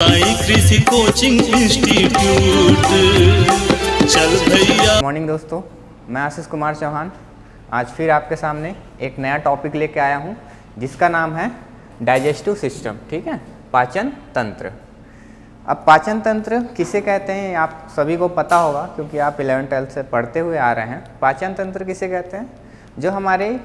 कृषि coaching institute चल भैया। मॉर्निंग दोस्तों, मैं आशीष कुमार चौहान आज फिर आपके सामने एक नया टॉपिक लेके आया हूँ जिसका नाम है डाइजेस्टिव सिस्टम। ठीक है, पाचन तंत्र। अब पाचन तंत्र किसे कहते हैं आप सभी को पता होगा क्योंकि आप 11th-12th से पढ़ते हुए आ रहे हैं। पाचन तंत्र किसे कहते हैं? जो हमारे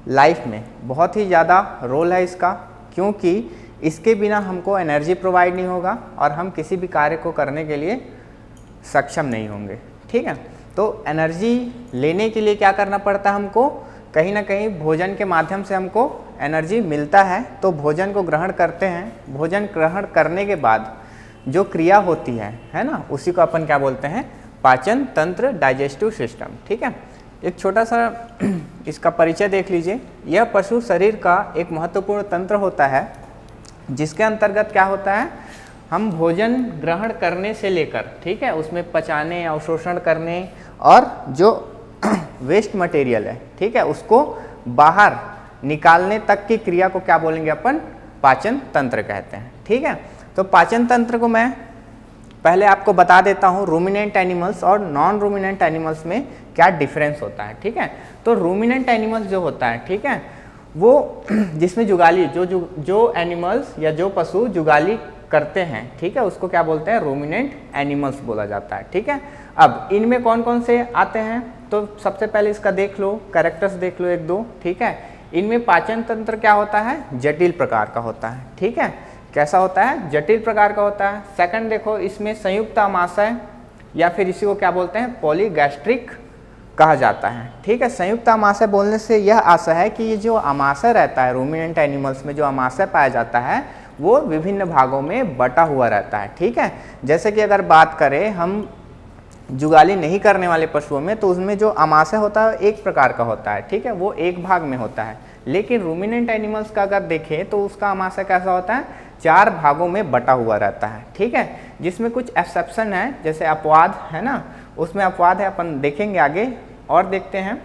लाइफ में बहुत ही ज़्यादा रोल है इसका, क्योंकि इसके बिना हमको एनर्जी प्रोवाइड नहीं होगा और हम किसी भी कार्य को करने के लिए सक्षम नहीं होंगे। ठीक है, तो एनर्जी लेने के लिए क्या करना पड़ता है हमको? कहीं ना कहीं भोजन के माध्यम से हमको एनर्जी मिलता है। तो भोजन को ग्रहण करते हैं, भोजन ग्रहण करने के बाद जो क्रिया होती है ना, उसी को अपन क्या बोलते हैं? पाचन तंत्र, डाइजेस्टिव सिस्टम। ठीक है, एक छोटा सा इसका परिचय देख लीजिए। यह पशु शरीर का एक महत्वपूर्ण तंत्र होता है जिसके अंतर्गत क्या होता है, हम भोजन ग्रहण करने से लेकर, ठीक है, उसमें पचाने, अवशोषण करने और जो वेस्ट मटेरियल है, ठीक है, उसको बाहर निकालने तक की क्रिया को क्या बोलेंगे अपन? पाचन तंत्र कहते हैं। ठीक है, तो पाचन तंत्र को मैं पहले आपको बता देता हूँ रूमिनेंट एनिमल्स और नॉन रूमिनेंट एनिमल्स में क्या डिफरेंस होता है। ठीक है, तो रूमिनेंट एनिमल्स जो होता है, ठीक है, वो जिसमें जुगाली जो एनिमल्स या जो पशु जुगाली करते हैं, ठीक है, उसको क्या बोलते हैं? रूमिनेंट एनिमल्स बोला जाता है। ठीक है, अब इनमें कौन कौन से आते हैं? तो सबसे पहले इसका देख लो, कैरेक्टर्स देख लो एक दो। ठीक है, इनमें पाचन तंत्र क्या होता है? जटिल प्रकार का होता है। ठीक है, कैसा होता है? जटिल प्रकार का होता है। सेकंड देखो, इसमें संयुक्त आमाशय या फिर इसी को क्या बोलते हैं? पॉलीगैस्ट्रिक कहा जाता है। ठीक है, संयुक्त आमाशय बोलने से यह आशय है कि ये जो आमाशय रहता है रूमिनेंट एनिमल्स में, जो आमाशय पाया जाता है वो विभिन्न भागों में बटा हुआ रहता है। ठीक है, जैसे कि अगर बात करें हम जुगाली नहीं करने वाले पशुओं में, तो उसमें जो आमाशय होता है एक प्रकार का होता है। ठीक है, वो एक भाग में होता है। लेकिन रूमिनेंट एनिमल्स का अगर देखें तो उसका आमाशय कैसा होता है? 4 भागों में बटा हुआ रहता है। ठीक है, जिसमें कुछ एक्सेप्शन है, जैसे अपवाद है ना, उसमें अपवाद है, अपन देखेंगे आगे और देखते हैं।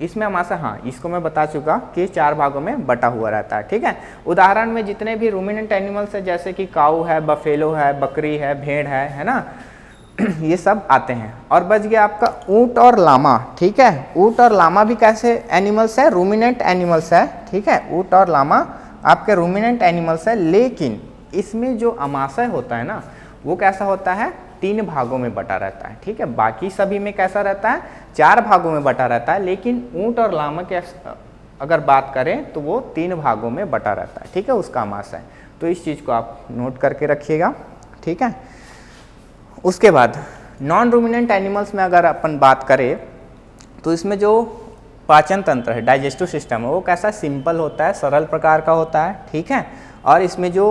इसमें आमाशय, हाँ, इसको मैं बता चुका कि 4 भागों में बटा हुआ रहता है। ठीक है, उदाहरण में जितने भी रूमिनेंट एनिमल्स है, जैसे कि काऊ है, बफेलो है, बकरी है, भेड़ है ना, ये सब आते हैं। और बच गया आपका ऊंट और लामा। ठीक है, ऊंट और लामा भी कैसे एनिमल्स है? रूमिनेंट एनिमल्स है। ठीक है, ऊंट और लामा आपके रूमिनेंट एनिमल्स है, लेकिन इसमें जो आमाशय होता है ना, वो कैसा होता है? 3 भागों में बटा रहता है। ठीक है, बाकी सभी में कैसा रहता है? 4 भागों में बटा रहता है, लेकिन ऊंट और लामा के अगर बात करें तो वो 3 भागों में बटा रहता है। ठीक है, उसका आमाशय। तो इस चीज़ को आप नोट करके रखिएगा। ठीक है, उसके बाद नॉन रूमिनेंट एनिमल्स में अगर अपन बात करें तो इसमें जो पाचन तंत्र है, डाइजेस्टिव सिस्टम है, वो कैसा? सिंपल होता है, सरल प्रकार का होता है। ठीक है, और इसमें जो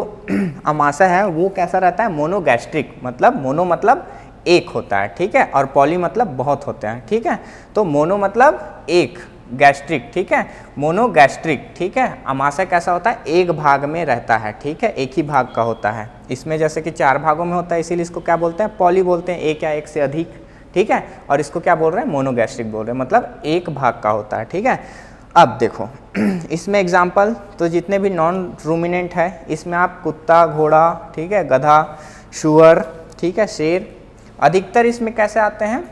आमाशय है वो कैसा रहता है? मोनोगैस्ट्रिक, मतलब मोनो मतलब एक होता है। ठीक है, और पॉली मतलब बहुत होते हैं। ठीक है, तो मोनो मतलब एक, गैस्ट्रिक, ठीक है, मोनोगैस्ट्रिक। ठीक है, आमाशय कैसा होता है? एक भाग में रहता है। ठीक है, एक ही भाग का होता है। इसमें जैसे कि 4 भागों में होता है, इसीलिए इसको क्या बोलते हैं? पॉली बोलते हैं, एक या एक से अधिक। ठीक है, और इसको क्या बोल रहे हैं? मोनोगैस्ट्रिक बोल रहे हैं, मतलब एक भाग का होता है। ठीक है, अब देखो इसमें एग्जाम्पल तो जितने भी नॉन रूमिनेंट है, इसमें आप कुत्ता, घोड़ा, ठीक है, गधा, शुअर, ठीक है, शेर, अधिकतर इसमें कैसे आते हैं?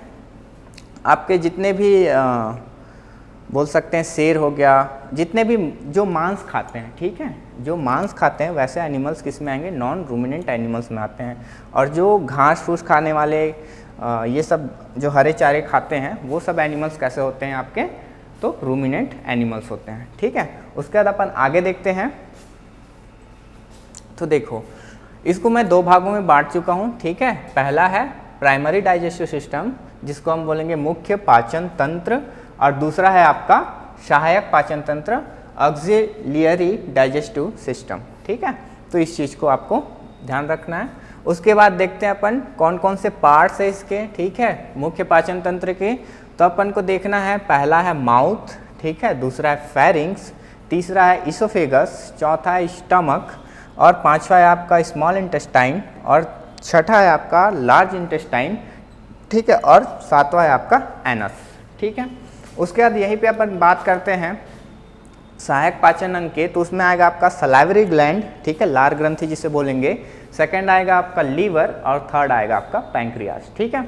आपके जितने भी बोल सकते हैं शेर हो गया, जितने भी जो मांस खाते हैं, ठीक है, जो मांस खाते हैं वैसे एनिमल्स किस में आएंगे? नॉन रूमिनेंट एनिमल्स में आते हैं। और जो घास फूस खाने वाले ये सब जो हरे चारे खाते हैं, वो सब एनिमल्स कैसे होते हैं आपके? तो रूमिनेंट एनिमल्स होते हैं। ठीक है, उसके बाद अपन आगे देखते हैं। तो देखो, इसको मैं 2 भागों में बांट चुका हूँ। ठीक है, पहला है प्राइमरी डाइजेस्टिव सिस्टम, जिसको हम बोलेंगे मुख्य पाचन तंत्र, और दूसरा है आपका सहायक पाचन तंत्र, ऑक्सिलियरी डाइजेस्टिव सिस्टम। ठीक है, तो इस चीज़ को आपको ध्यान रखना है। उसके बाद देखते हैं अपन कौन कौन से पार्ट्स है इसके। ठीक है, मुख्य पाचन तंत्र के तो अपन को देखना है, पहला है माउथ, ठीक है, दूसरा है फेरिंग्स, तीसरा है इसोफेगस, चौथा है स्टमक, और 5वां है आपका स्मॉल इंटेस्टाइन, और 6ठा है आपका लार्ज इंटेस्टाइन। ठीक है, और 7वां है आपका एनस। ठीक है, उसके बाद यहीं पे अपन बात करते हैं सहायक पाचन अंग के, तो उसमें आएगा आपका सलाइवरी ग्लैंड, ठीक है, लार ग्रंथि जिसे बोलेंगे, सेकंड आएगा आपका लीवर और थर्ड आएगा आपका पैंक्रियाज, ठीक है।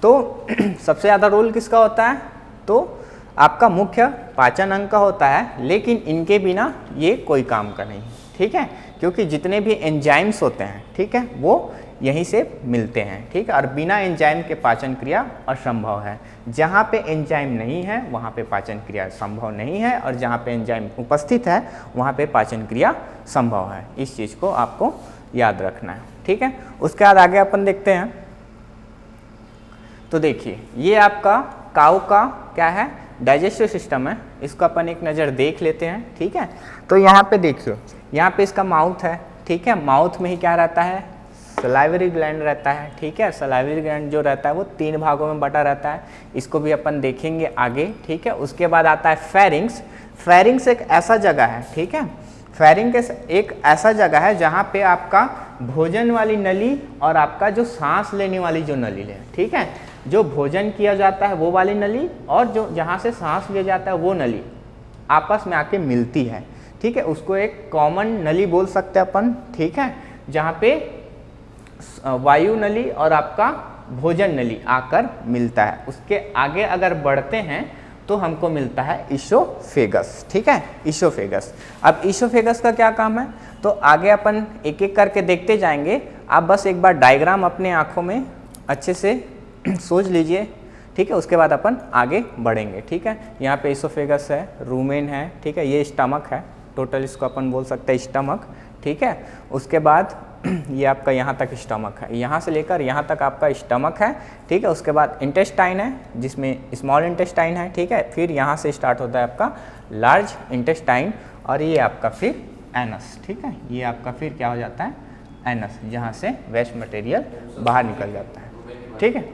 तो सबसे ज़्यादा रोल किसका होता है, तो आपका मुख्य पाचन अंग का होता है, लेकिन इनके बिना ये कोई काम का नहीं, ठीक है, क्योंकि जितने भी एंजाइम्स होते हैं, ठीक है, वो यहीं से मिलते हैं, ठीक है, और बिना एंजाइम के पाचन क्रिया असंभव है। जहाँ पे एंजाइम नहीं है वहाँ पे पाचन क्रिया संभव नहीं है, और जहाँ पे एंजाइम उपस्थित है वहाँ पे पाचन क्रिया संभव है। इस चीज़ को आपको याद रखना है, ठीक है। उसके बाद आगे अपन देखते हैं। तो देखिए ये आपका काऊ का क्या है, डाइजेस्टिव सिस्टम है, इसको अपन एक नज़र देख लेते हैं, ठीक है। तो यहाँ पे देखियो, यहाँ पे इसका माउथ है, ठीक है, माउथ में ही क्या रहता है, सलाइवरी ग्लैंड रहता है, ठीक है। सलाइवरी ग्लैंड जो रहता है वो 3 भागों में बटा रहता है, इसको भी अपन देखेंगे आगे, ठीक है। उसके बाद आता है फेरिंग्स। फेरिंग्स एक ऐसा जगह है, ठीक है, फेरिंग्स एक ऐसा जगह है जहाँ पे आपका भोजन वाली नली और आपका जो सांस लेने वाली जो नली है, ठीक है, जो भोजन किया जाता है वो वाली नली और जो जहाँ से सांस लिया जाता है वो नली आपस में आके मिलती है, ठीक है। उसको एक कॉमन नली बोल सकते हैं अपन, ठीक है, जहाँ पे वायु नली और आपका भोजन नली आकर मिलता है। उसके आगे अगर बढ़ते हैं तो हमको मिलता है ईसोफेगस, ठीक है, ईसोफेगस। अब ईसोफेगस का क्या काम है, तो आगे अपन एक एक करके देखते जाएंगे। आप बस एक बार डायग्राम अपने आँखों में अच्छे से सोच लीजिए, ठीक है, उसके बाद अपन आगे बढ़ेंगे, ठीक है। यहाँ पे ईसोफेगस है, रूमेन है, ठीक है, ये स्टमक है, टोटल इसको अपन बोल सकते हैं स्टमक, ठीक है। उसके बाद ये आपका यहाँ तक स्टमक है, यहाँ से लेकर यहाँ तक आपका स्टमक है, ठीक है। उसके बाद इंटेस्टाइन है जिसमें स्मॉल इंटेस्टाइन है, ठीक है। फिर यहाँ से स्टार्ट होता है आपका लार्ज इंटेस्टाइन और ये आपका फिर एनस, ठीक है, ये आपका फिर क्या हो जाता है एनस, जहाँ से वेस्ट मटेरियल बाहर निकल जाता है, ठीक है।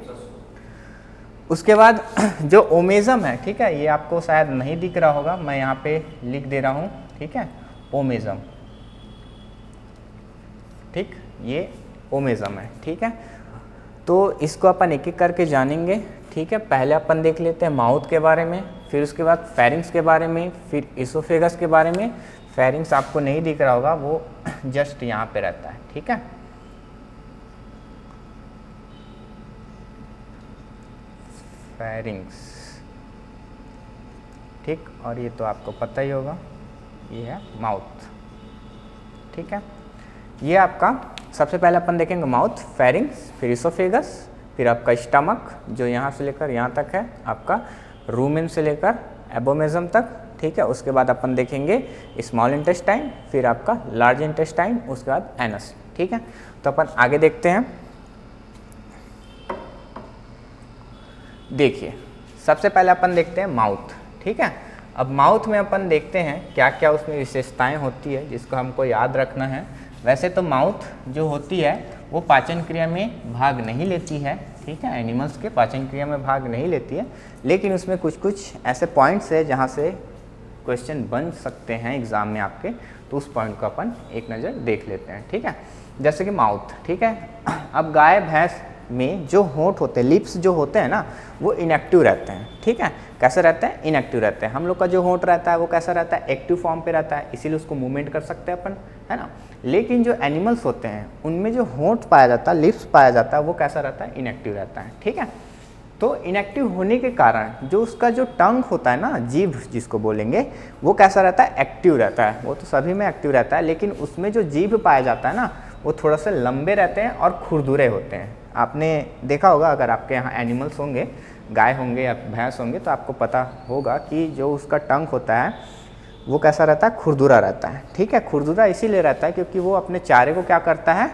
उसके बाद जो ओमेजम है, ठीक है, ये आपको शायद नहीं दिख रहा होगा, मैं यहाँ पे लिख दे रहा हूँ, ठीक है, ओमेजम, ठीक, ये ओमेजम है, ठीक है। तो इसको अपन एक एक करके जानेंगे, ठीक है। पहले अपन देख लेते हैं माउथ के बारे में, फिर उसके बाद फेरिंग्स के बारे में, फिर ईसोफेगस के बारे में। फेरिंग्स आपको नहीं दिख रहा होगा, वो जस्ट यहाँ पे रहता है, ठीक है। फेरिंग्स, ठीक, और ये तो आपको पता ही होगा, ये है माउथ, ठीक है। ये आपका सबसे पहले अपन देखेंगे माउथ, फेरिंग्स, फिर ईसोफेगस, फिर आपका स्टमक जो यहाँ से लेकर यहाँ तक है, आपका रूमेन से लेकर एबोमेजम तक, ठीक है। उसके बाद अपन देखेंगे स्मॉल इंटेस्टाइन, फिर आपका लार्ज इंटेस्टाइन, उसके बाद एनस, ठीक है। तो अपन आगे देखते हैं। देखिए सबसे पहले अपन देखते हैं माउथ, ठीक है। अब माउथ में अपन देखते हैं क्या क्या उसमें विशेषताएं होती है जिसको हमको याद रखना है। वैसे तो माउथ जो होती है वो पाचन क्रिया में भाग नहीं लेती है, ठीक है, एनिमल्स के पाचन क्रिया में भाग नहीं लेती है, लेकिन उसमें कुछ कुछ ऐसे पॉइंट्स है जहाँ से क्वेश्चन बन सकते हैं एग्ज़ाम में आपके, तो उस पॉइंट को अपन एक नज़र देख लेते हैं, ठीक है। जैसे कि माउथ, ठीक है। अब गाय भैंस में जो होंठ होते हैं, लिप्स जो होते हैं ना, वो इनएक्टिव रहते हैं, ठीक है। कैसे रहते हैं, इनएक्टिव रहते हैं। हम लोग का जो होंठ रहता है वो कैसा रहता है, एक्टिव फॉर्म पे रहता है, इसीलिए उसको मूवमेंट कर सकते हैं अपन, है ना। लेकिन जो एनिमल्स होते हैं उनमें जो होंठ पाया जाता है, लिप्स पाया जाता है, वो कैसा रहता है, इनएक्टिव रहता है, ठीक है। तो इनएक्टिव होने के कारण जो उसका जो टंग होता है ना, जीभ जिसको बोलेंगे, वो कैसा रहता है, एक्टिव रहता है। वो तो सभी में एक्टिव रहता है, लेकिन उसमें जो जीभ पाया जाता है ना, वो थोड़ा सा लंबे रहते हैं और खुरदुरे होते हैं। आपने देखा होगा, अगर आपके यहाँ एनिमल्स होंगे, गाय होंगे या भैंस होंगे, तो आपको पता होगा कि जो उसका टंग होता है वो कैसा रहता है, खुरदुरा रहता है, ठीक है। खुरदुरा इसीलिए रहता है क्योंकि वो अपने चारे को क्या करता है,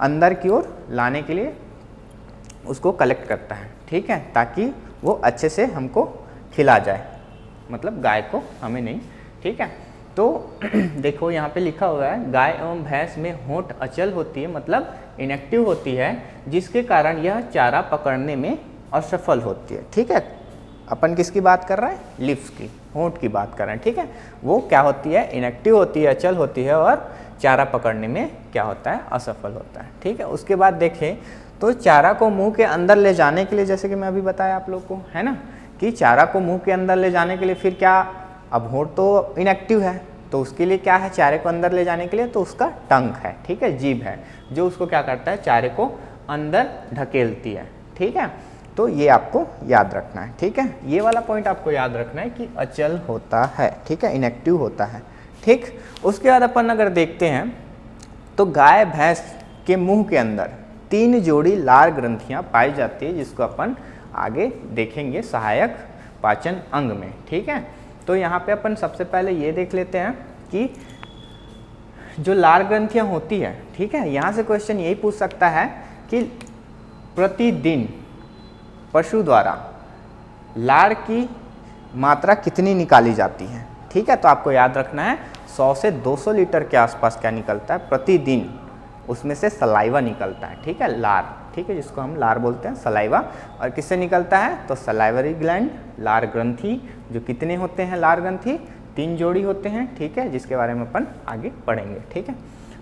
अंदर की ओर लाने के लिए उसको कलेक्ट करता है, ठीक है, ताकि वो अच्छे से हमको खिला जाए, मतलब गाय को, हमें नहीं, ठीक है। तो देखो यहाँ पे लिखा हुआ है, गाय एवं भैंस में होंठ अचल होती है, मतलब इनएक्टिव होती है, जिसके कारण यह चारा पकड़ने में असफल होती है, ठीक है। अपन किसकी बात कर रहे हैं, लिप्स की, होंठ की बात कर रहे हैं, ठीक है। वो क्या होती है, इनएक्टिव होती है, अचल होती है, और चारा पकड़ने में क्या होता है, असफल होता है, ठीक है। उसके बाद देखें तो चारा को मुंह के अंदर ले जाने के लिए, जैसे कि मैं अभी बताया आप लोग को, है ना, कि चारा को मुंह के अंदर ले जाने के लिए फिर क्या अब होंठ तो इनएक्टिव है, तो उसके लिए क्या है, चारे को अंदर ले जाने के लिए, तो उसका टंग है, ठीक है, जीभ है, जो उसको क्या करता है, चारे को अंदर ढकेलती है, ठीक है। तो ये आपको याद रखना है, ठीक है। ये वाला पॉइंट आपको याद रखना है कि अचल होता है, ठीक है, इनएक्टिव होता है, ठीक। उसके बाद अपन अगर देखते हैं तो गाय भैंस के मुंह के अंदर 3 जोड़ी लार ग्रंथियां पाई जाती है, जिसको अपन आगे देखेंगे सहायक पाचन अंग में, ठीक है। तो यहाँ पे अपन सबसे पहले ये देख लेते हैं कि जो लार ग्रंथियां होती है, ठीक है, यहाँ से क्वेश्चन यही पूछ सकता है कि प्रतिदिन पशु द्वारा लार की मात्रा कितनी निकाली जाती है, ठीक है। तो आपको याद रखना है 100 से 200 लीटर के आसपास क्या निकलता है प्रतिदिन, उसमें से सलाइवा निकलता है, ठीक है, लार, ठीक है, जिसको हम लार बोलते हैं, सलाइवा। और किससे निकलता है, तो सलाइवरी ग्लैंड, लार ग्रंथि, जो कितने होते हैं लार ग्रंथि, 3 जोड़ी होते हैं, ठीक है, जिसके बारे में अपन आगे पढ़ेंगे, ठीक है।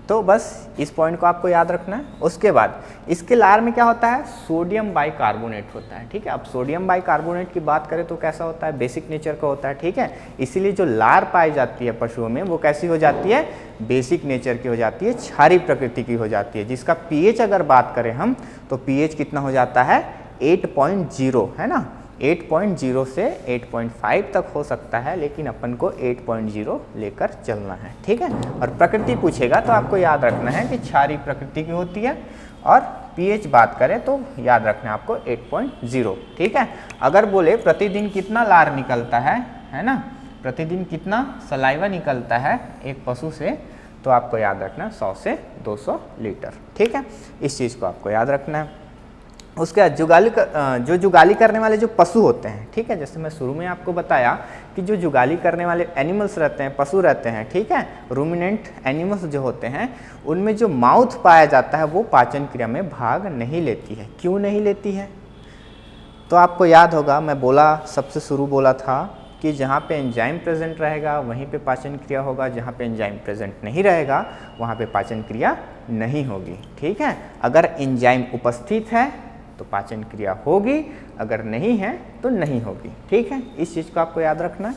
तो बस इस पॉइंट को आपको याद रखना है। उसके बाद इसके लार में क्या होता है, सोडियम बाइकार्बोनेट होता है, ठीक है। अब सोडियम बाइकार्बोनेट की बात करें तो कैसा होता है, बेसिक नेचर का होता है, ठीक है। इसीलिए जो लार पाई जाती है पशुओं में वो कैसी हो जाती है, बेसिक नेचर की हो जाती है, क्षारीय प्रकृति की हो जाती है, जिसका पीएच अगर बात करें हम तो पीएच कितना हो जाता है, 8.0, है ना। 8.0 से 8.5 तक हो सकता है, लेकिन अपन को 8.0 लेकर चलना है, ठीक है। और प्रकृति पूछेगा तो आपको याद रखना है कि क्षारीय प्रकृति की होती है, और पीएच बात करें तो याद रखना है आपको 8.0, ठीक है। अगर बोले प्रतिदिन कितना लार निकलता है ना, प्रतिदिन कितना सलाइवा निकलता है एक पशु से, तो आपको याद रखना है 100 से 200 लीटर, ठीक है। इस चीज़ को आपको याद रखना है। उसके बाद जुगाली करने वाले जो पशु होते हैं, ठीक है, जैसे मैं शुरू में आपको बताया कि जो जुगाली करने वाले एनिमल्स रहते हैं, पशु रहते हैं, ठीक है, रूमिनेंट एनिमल्स जो होते हैं, उनमें जो माउथ पाया जाता है वो पाचन क्रिया में भाग नहीं लेती है। क्यों नहीं लेती है, तो आपको याद होगा मैं बोला, सबसे शुरू बोला था कि जहाँ पे एंजाइम प्रेजेंट रहेगा वहीं पे पाचन क्रिया होगा, जहाँ पे एंजाइम प्रेजेंट नहीं रहेगा वहाँ पे पाचन क्रिया नहीं होगी, ठीक है। अगर एंजाइम उपस्थित है तो पाचन क्रिया होगी, अगर नहीं है तो नहीं होगी, ठीक है। इस चीज़ को आपको याद रखना है।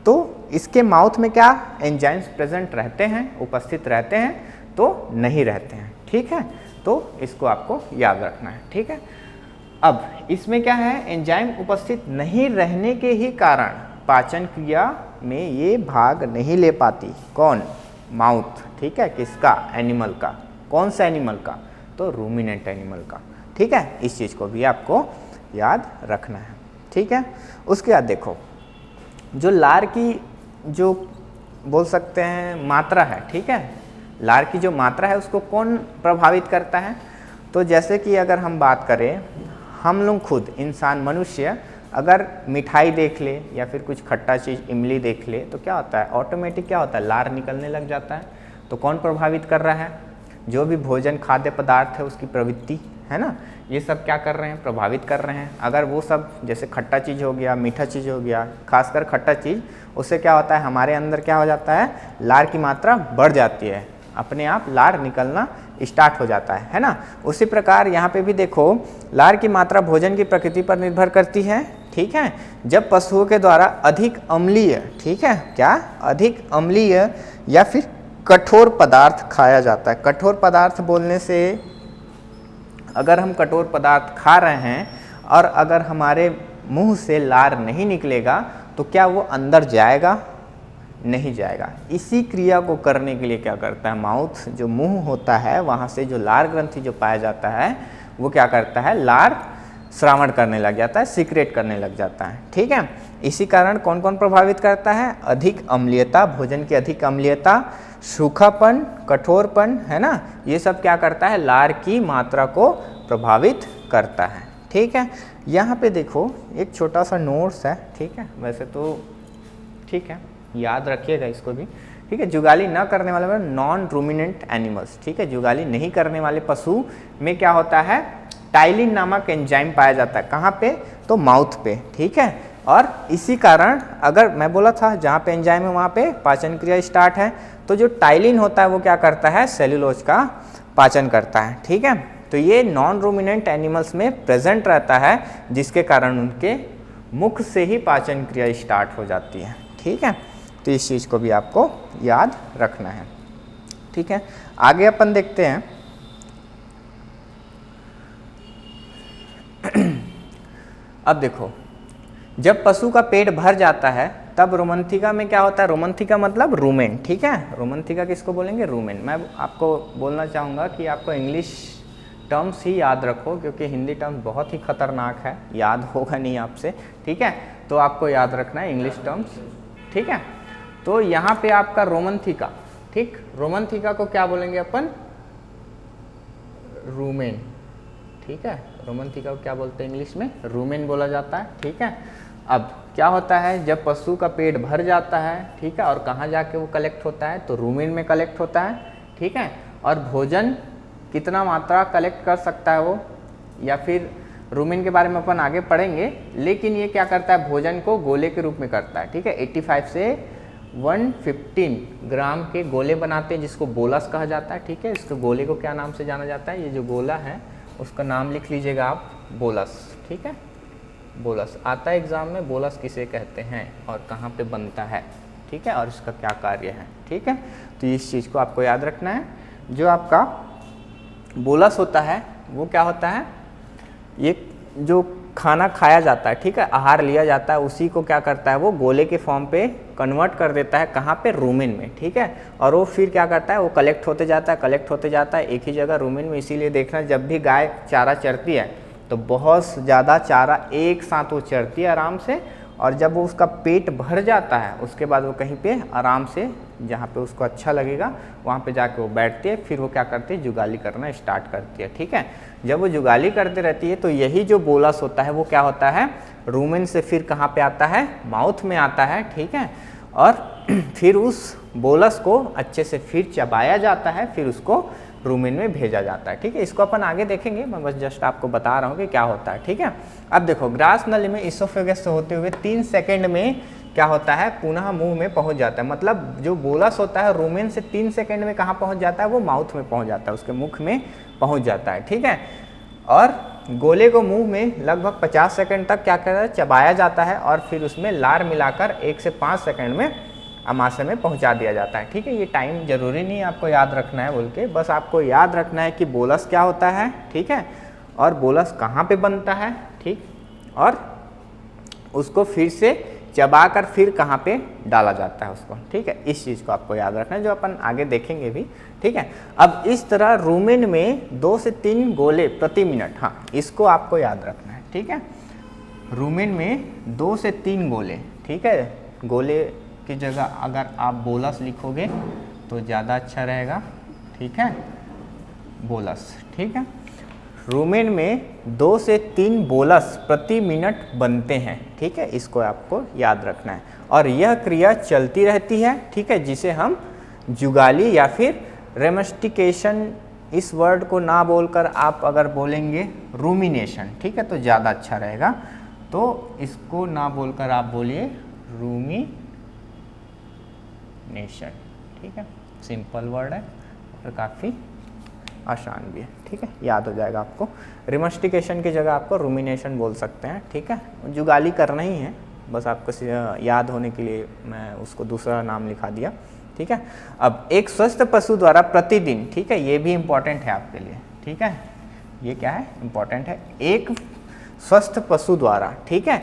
तो इसके माउथ में क्या एंजाइम्स प्रेजेंट रहते हैं, उपस्थित रहते हैं, तो नहीं रहते हैं, ठीक है। तो इसको आपको याद रखना है, ठीक है। अब इसमें क्या है, एंजाइम उपस्थित नहीं रहने के ही कारण पाचन क्रिया में ये भाग नहीं ले पाती। कौन, माउथ, ठीक है, किसका, एनिमल का। कौन सा एनिमल का, तो रूमिनेंट एनिमल का, ठीक है। इस चीज़ को भी आपको याद रखना है, ठीक है। उसके बाद देखो जो लार की जो बोल सकते हैं मात्रा है, ठीक है, लार की जो मात्रा है उसको कौन प्रभावित करता है, तो जैसे कि अगर हम बात करें, हम लोग खुद इंसान मनुष्य अगर मिठाई देख ले या फिर कुछ खट्टा चीज़ इमली देख ले तो क्या होता है, ऑटोमेटिक क्या होता है, लार निकलने लग जाता है। तो कौन प्रभावित कर रहा है, जो भी भोजन खाद्य पदार्थ है उसकी प्रवृत्ति, है ना, ये सब क्या कर रहे हैं, प्रभावित कर रहे हैं। अगर वो सब जैसे खट्टा चीज़ हो गया, मीठा चीज़ हो गया, खासकर खट्टा चीज़, उससे क्या होता है, हमारे अंदर क्या हो जाता है, लार की मात्रा बढ़ जाती है, अपने आप लार निकलना स्टार्ट हो जाता है ना। उसी प्रकार यहाँ पे भी देखो, लार की मात्रा भोजन की प्रकृति पर निर्भर करती है, ठीक है। जब पशुओं के द्वारा अधिक अम्लीय, ठीक है, क्या अधिक अम्लीय या फिर कठोर पदार्थ खाया जाता है। कठोर पदार्थ बोलने से, अगर हम कठोर पदार्थ खा रहे हैं और अगर हमारे मुंह से लार नहीं निकलेगा तो क्या वो अंदर जाएगा, नहीं जाएगा। इसी क्रिया को करने के लिए क्या करता है, माउथ जो मुंह होता है वहाँ से जो लार ग्रंथि जो पाया जाता है वो क्या करता है, लार श्रावण करने लग जाता है, सीक्रेट करने लग जाता है, ठीक है। इसी कारण कौन कौन प्रभावित करता है, अधिक अम्लीयता, भोजन की अधिक अम्लीयता, सूखापन, कठोरपन, है ना, ये सब क्या करता है, लार की मात्रा को प्रभावित करता है, ठीक है। यहाँ पे देखो एक छोटा सा नोट्स है, ठीक है, वैसे तो ठीक है, याद रखिएगा इसको भी, ठीक है। जुगाली न करने वाले नॉन रूमिनेंट एनिमल्स, ठीक है, जुगाली नहीं करने वाले पशु में क्या होता है, टाइलिन नामक एंजाइम पाया जाता है। कहाँ पे, तो माउथ पे, ठीक है। और इसी कारण अगर मैं बोला था जहाँ पे एंजाइम है वहाँ पे पाचन क्रिया स्टार्ट है, तो जो टाइलिन होता है वो क्या करता है, सेल्यूलोज का पाचन करता है, ठीक है। तो ये नॉन रूमिनेंट एनिमल्स में प्रेजेंट रहता है, जिसके कारण उनके मुख से ही पाचन क्रिया स्टार्ट हो जाती है, ठीक है, तो इस चीज़ को भी आपको याद रखना है। ठीक है, आगे अपन देखते हैं। अब देखो, जब पशु का पेट भर जाता है तब रोमंथिका में क्या होता है? रोमंथिका मतलब रूमेन। ठीक है, रोमंथिका किसको बोलेंगे? रूमेन। मैं आपको बोलना चाहूँगा कि आपको इंग्लिश टर्म्स ही याद रखो, क्योंकि हिंदी टर्म्स बहुत ही खतरनाक है, याद होगा नहीं आपसे। ठीक है, तो आपको याद रखना है इंग्लिश टर्म्स। ठीक है, तो यहाँ पे आपका रोमंथिका, ठीक, रोमंथिका को क्या बोलेंगे अपन? रूमेन। ठीक है, रोमंथिका को क्या बोलते हैं इंग्लिश में? रूमेन बोला जाता है। ठीक है, अब क्या होता है जब पशु का पेट भर जाता है, ठीक है, और कहाँ जाके वो कलेक्ट होता है? तो रूमेन में कलेक्ट होता है। ठीक है, और भोजन कितना मात्रा कलेक्ट कर सकता है वो, या फिर रूमेन के बारे में अपन आगे पढ़ेंगे, लेकिन ये क्या करता है? भोजन को गोले के रूप में करता है। ठीक है, 85 से 115 ग्राम के गोले बनाते हैं, जिसको बोलस कहा जाता है। ठीक है, इसको गोले को क्या नाम से जाना जाता है? ये जो गोला है उसका नाम लिख लीजिएगा आप, बोलस। ठीक है, बोलस आता है एग्जाम में, बोलस किसे कहते हैं और कहाँ पे बनता है। ठीक है, और इसका क्या कार्य है। ठीक है, तो इस चीज़ को आपको याद रखना है। जो आपका बोलस होता है वो क्या होता है? ये जो खाना खाया जाता है, ठीक है, आहार लिया जाता है, उसी को क्या करता है? वो गोले के फॉर्म पे कन्वर्ट कर देता है। कहाँ पे? रूमेन में। ठीक है, और वो फिर क्या करता है? वो कलेक्ट होते जाता है, कलेक्ट होते जाता है एक ही जगह, रूमेन में। इसीलिए देखना, जब भी गाय चारा चरती है तो बहुत ज़्यादा चारा एक साथ वो चरती है आराम से, और जब वो उसका पेट भर जाता है उसके बाद वो कहीं पे आराम से, जहाँ पे उसको अच्छा लगेगा वहाँ पे जाके वो बैठती है। फिर वो क्या करती है? जुगाली करना स्टार्ट करती है। ठीक है, जब वो जुगाली करते रहती है तो यही जो बोलस होता है वो क्या होता है? रूमेन से फिर कहाँ पे आता है? माउथ में आता है। ठीक है, और फिर उस बोलस को अच्छे से फिर चबाया जाता है, फिर उसको रूमेन में भेजा जाता है। ठीक है, इसको अपन आगे देखेंगे, मैं बस जस्ट आपको बता रहा हूँ कि क्या होता है। ठीक है, अब देखो, ग्रास नली में इसोफेगस से होते हुए 3 सेकंड में क्या होता है? पुनः मुंह में पहुंच जाता है। मतलब जो बोलस होता है रूमेन से 3 सेकंड में कहाँ पहुंच जाता है? वो माउथ में पहुंच जाता है, उसके मुख में पहुंच जाता है। ठीक है, और गोले को मुंह में लगभग 50 सेकंड तक क्या करता है? चबाया जाता है, और फिर उसमें लार मिलाकर 1 से 5 सेकंड में अमाशय में पहुंचा दिया जाता है। ठीक है, ये टाइम जरूरी नहीं है आपको याद रखना है बोल के, बस आपको याद रखना है कि बोलस क्या होता है। ठीक है, और बोलस कहाँ पे बनता है। ठीक, और उसको फिर से चबाकर फिर कहाँ पे डाला जाता है उसको। ठीक है, इस चीज़ को आपको याद रखना है, जो अपन आगे देखेंगे भी। ठीक है, अब इस तरह रूमेन में 2 से 3 गोले प्रति मिनट, हाँ, इसको आपको याद रखना है। ठीक है, रूमेन में 2 से 3 गोले। ठीक है, गोले की जगह अगर आप बोलस लिखोगे तो ज़्यादा अच्छा रहेगा। ठीक है, बोलस। ठीक है, रूमेन में 2 से 3 बोलस प्रति मिनट बनते हैं। ठीक है, इसको आपको याद रखना है, और यह क्रिया चलती रहती है। ठीक है, जिसे हम जुगाली या फिर रेमस्टिकेशन, इस वर्ड को ना बोलकर आप अगर बोलेंगे रूमिनेशन, ठीक है, तो ज़्यादा अच्छा रहेगा। तो इसको ना बोलकर आप बोलिए रूमिनेशन। ठीक है, सिंपल वर्ड है और काफ़ी आसान भी है। ठीक है, याद हो जाएगा आपको। रिमस्टिकेशन की जगह आपको रूमिनेशन बोल सकते हैं। ठीक है, जुगाली करना ही है, बस आपको याद होने के लिए मैं उसको दूसरा नाम लिखा दिया। ठीक है, अब एक स्वस्थ पशु द्वारा प्रतिदिन, ठीक है, ये भी इम्पॉर्टेंट है आपके लिए। ठीक है, ये क्या है? इम्पॉर्टेंट है। एक स्वस्थ पशु द्वारा, ठीक है,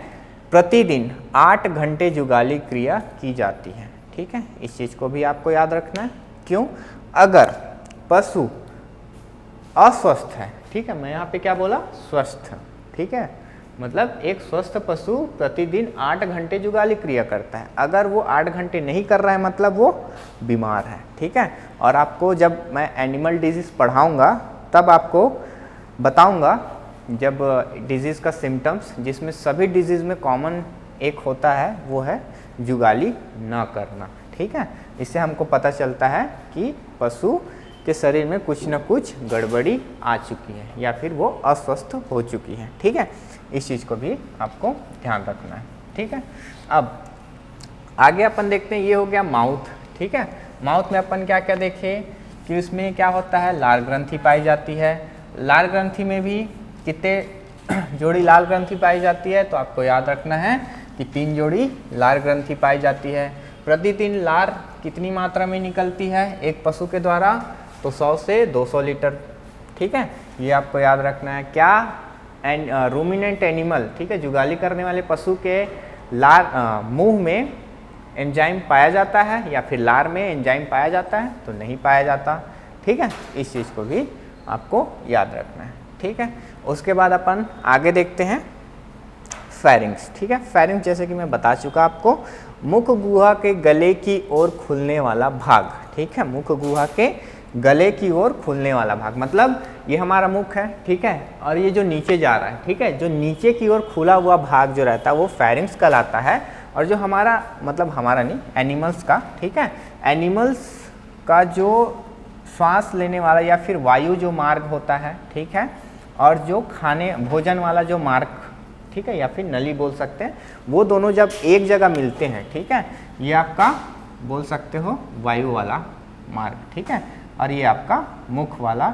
प्रतिदिन 8 घंटे जुगाली क्रिया की जाती है। ठीक है, इस चीज़ को भी आपको याद रखना है। क्यों? अगर पशु अस्वस्थ है, ठीक है, मैं यहाँ पे क्या बोला? स्वस्थ। ठीक है, मतलब एक स्वस्थ पशु प्रतिदिन 8 घंटे जुगाली क्रिया करता है। अगर वो 8 घंटे नहीं कर रहा है मतलब वो बीमार है। ठीक है, और आपको जब मैं एनिमल डिजीज़ पढ़ाऊँगा तब आपको बताऊँगा, जब डिजीज़ का सिम्टम्स, जिसमें सभी डिजीज़ में कॉमन एक होता है, वो है जुगाली ना करना। ठीक है, इससे हमको पता चलता है कि पशु के शरीर में कुछ न कुछ गड़बड़ी आ चुकी है या फिर वो अस्वस्थ हो चुकी है। ठीक है, इस चीज़ को भी आपको ध्यान रखना है। ठीक है, अब आगे अपन देखते हैं, ये हो गया माउथ। ठीक है, माउथ में अपन क्या क्या देखें कि उसमें क्या होता है? लार ग्रंथि पाई जाती है। लार ग्रंथि में भी कितने जोड़ी लाल ग्रंथि पाई जाती है? तो आपको याद रखना है कि 3 जोड़ी लार ग्रंथि पाई जाती है। प्रतिदिन लार कितनी मात्रा में निकलती है एक पशु के द्वारा? तो 100 से 200 लीटर। ठीक है, ये आपको याद रखना है। क्या रूमिनेंट एनिमल, ठीक है, जुगाली करने वाले पशु के लार मुंह में एंजाइम पाया जाता है या फिर लार में एंजाइम पाया जाता है? तो नहीं पाया जाता। ठीक है, इस चीज़ को भी आपको याद रखना है। ठीक है, उसके बाद अपन आगे देखते हैं फेरिंग्स। ठीक है, फेरिंग्स जैसे कि मैं बता चुका आपको, मुख गुहा के गले की ओर खुलने वाला भाग। ठीक है, मुख गुहा के गले की ओर खुलने वाला भाग, मतलब ये हमारा मुख है। ठीक है, और ये जो नीचे जा रहा है, ठीक है, जो नीचे की ओर खुला हुआ भाग जो रहता है वो फेरिंग्स कहलाता है। और जो हमारा, मतलब हमारा नहीं, एनिमल्स का, ठीक है, एनिमल्स का जो श्वास लेने वाला या फिर वायु जो मार्ग होता है, ठीक है, और जो खाने भोजन वाला जो मार्ग, ठीक है, या फिर नली बोल सकते हैं, वो दोनों जब एक जगह मिलते हैं, ठीक है, ये आपका बोल सकते हो वायु वाला मार्ग। ठीक है, और ये आपका मुख वाला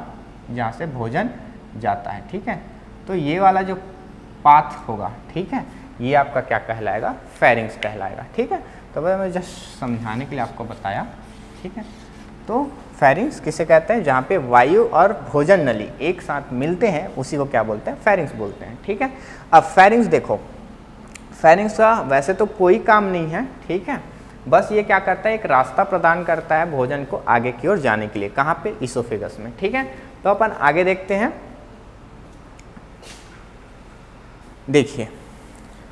जहाँ से भोजन जाता है। ठीक है, तो ये वाला जो पाथ होगा, ठीक है, ये आपका क्या कहलाएगा? फेरिंग्स कहलाएगा। ठीक है, तो वह मैं जस्ट समझाने के लिए आपको बताया। ठीक है, तो फेरिंग्स किसे कहते हैं? जहाँ पे वायु और भोजन नली एक साथ मिलते हैं उसी को क्या बोलते हैं? फेरिंग्स बोलते हैं। ठीक है, अब फेरिंग्स देखो, फेरिंग्स का वैसे तो कोई काम नहीं है। ठीक है, बस ये क्या करता है, एक रास्ता प्रदान करता है भोजन को आगे की ओर जाने के लिए। कहाँ पे? इसोफेगस में। ठीक है, तो अपन आगे देखते हैं। देखिए,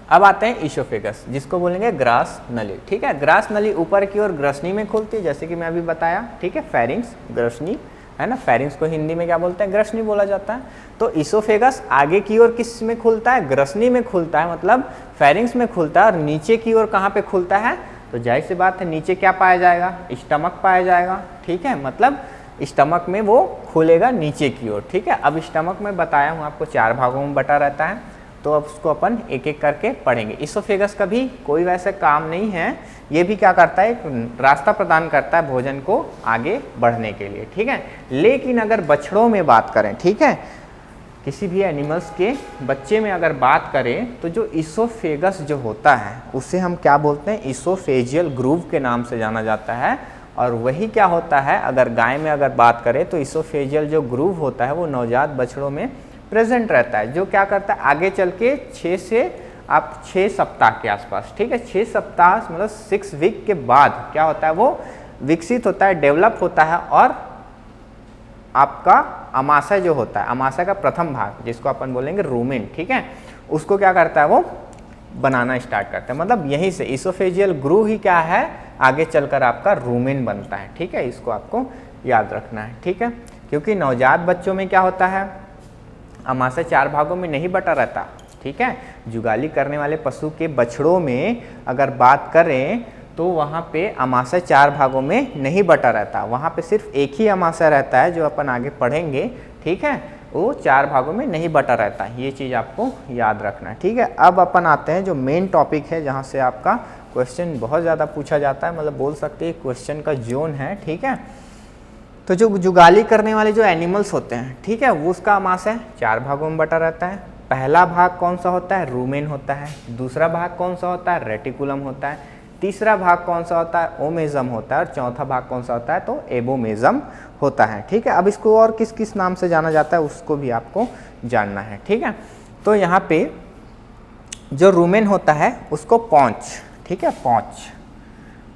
अब आते हैं इसोफेगस, जिसको बोलेंगे ग्रास नली। ठीक है, ग्रास नली ऊपर की ओर ग्रसनी में खुलती है, जैसे कि मैं अभी बताया। ठीक है, फेरिंग्स ग्रसनी है ना, फेरिंग्स को हिंदी में क्या बोलते हैं? ग्रसनी बोला जाता है। तो इसोफेगस आगे की ओर किस में खुलता है? ग्रसनी में खुलता है, मतलब फेरिंग्स में खुलता है। और नीचे की ओर कहाँ पे खुलता है? तो जाहिर सी बात है, नीचे क्या पाया जाएगा? स्टमक पाया जाएगा। ठीक है, मतलब स्टमक में वो खुलेगा नीचे की ओर। ठीक है, अब स्टमक में बताया हूँ आपको 4 भागों में बटा रहता है, तो अब उसको अपन एक एक करके पढ़ेंगे। इसोफेगस का भी कोई वैसे काम नहीं है, ये भी क्या करता है? एक रास्ता प्रदान करता है भोजन को आगे बढ़ने के लिए। ठीक है, लेकिन अगर बछड़ों में बात करें, ठीक है, किसी भी एनिमल्स के बच्चे में अगर बात करें, तो जो इसोफेगस जो होता है उसे हम क्या बोलते हैं? इसोफेजियल ग्रूव के नाम से जाना जाता है। और वही क्या होता है, अगर गाय में अगर बात करें तो इसोफेजियल जो ग्रूव होता है वो नवजात बछड़ों में प्रेजेंट रहता है, जो क्या करता है आगे चल के 6 सप्ताह के आसपास, ठीक है, 6 सप्ताह मतलब 6 वीक के बाद क्या होता है, वो विकसित होता है, डेवलप होता है। और आपका अमाशय जो होता है, अमाशय का प्रथम भाग जिसको अपन बोलेंगे रूमेन, ठीक है, उसको क्या करता है, वो बनाना स्टार्ट करता है। मतलब यहीं से इसोफेजियल ग्रूव ही क्या है, आगे चलकर आपका रूमेन बनता है। ठीक है, इसको आपको याद रखना है। ठीक है, क्योंकि नवजात बच्चों में क्या होता है, अमाशय 4 भागों में नहीं बटा रहता। ठीक है, जुगाली करने वाले पशु के बछड़ों में अगर बात करें तो वहाँ पे अमाशय 4 भागों में नहीं बटा रहता, वहाँ पे सिर्फ एक ही अमाशय रहता है जो अपन आगे पढ़ेंगे। ठीक है, वो 4 भागों में नहीं बटा रहता, ये चीज़ आपको याद रखना है। ठीक है, अब अपन आते हैं जो मेन टॉपिक है, जहाँ से आपका क्वेश्चन बहुत ज़्यादा पूछा जाता है, मतलब बोल सकते हैं क्वेश्चन का जोन है। ठीक है, तो जो जुगाली करने वाले जो एनिमल्स होते हैं, ठीक है, वो उसका अमाशय 4 भागों में बटा रहता है। पहला भाग कौन सा होता है, रूमेन होता है। दूसरा भाग कौन सा होता है, रेटिकुलम होता है। तीसरा भाग कौन सा होता है, ओमेजम होता है। और चौथा भाग कौन सा होता है, तो एबोमेजम होता है। ठीक है, अब इसको और किस किस नाम से जाना जाता है उसको भी आपको जानना है। ठीक है, तो यहाँ पे जो रूमेन होता है उसको पौंच, ठीक है,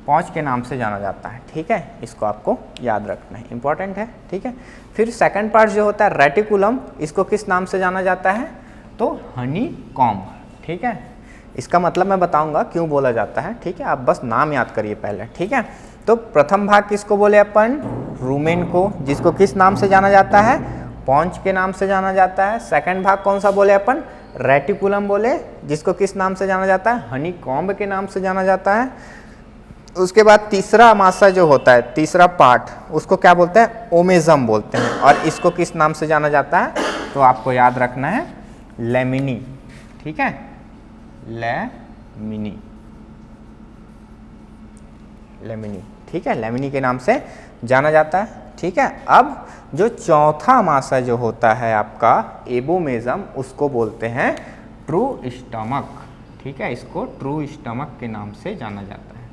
पौंच के नाम से जाना जाता है। ठीक है, इसको आपको याद रखना है, इंपॉर्टेंट है। ठीक है, फिर सेकंड पार्ट जो होता है रेटिकुलम, इसको किस नाम से जाना जाता है, तो हनी कॉम्ब। ठीक है, इसका मतलब मैं बताऊंगा क्यों बोला जाता है। ठीक है, आप बस नाम याद करिए पहले। ठीक है, तो प्रथम भाग किसको बोले अपन, रूमेन को, जिसको किस नाम से जाना जाता है, पौंच के नाम से जाना जाता है। सेकंड भाग कौन सा बोले अपन, रेटिकुलम बोले, जिसको किस नाम से जाना जाता है, हनी कॉम्ब के नाम से जाना जाता है। उसके बाद तीसरा अमाशय जो होता है, तीसरा पार्ट, उसको क्या बोलते हैं, ओमेजम बोलते हैं। और इसको किस नाम से जाना जाता है, तो आपको याद रखना है लेमिनी। ठीक है, लेमिनी, ठीक है, लेमिनी के नाम से जाना जाता है। ठीक है, अब जो चौथा अमाशय जो होता है आपका एबोमेजम, उसको बोलते हैं ट्रू स्टमक। ठीक है, इसको ट्रू स्टमक के नाम से जाना जाता है।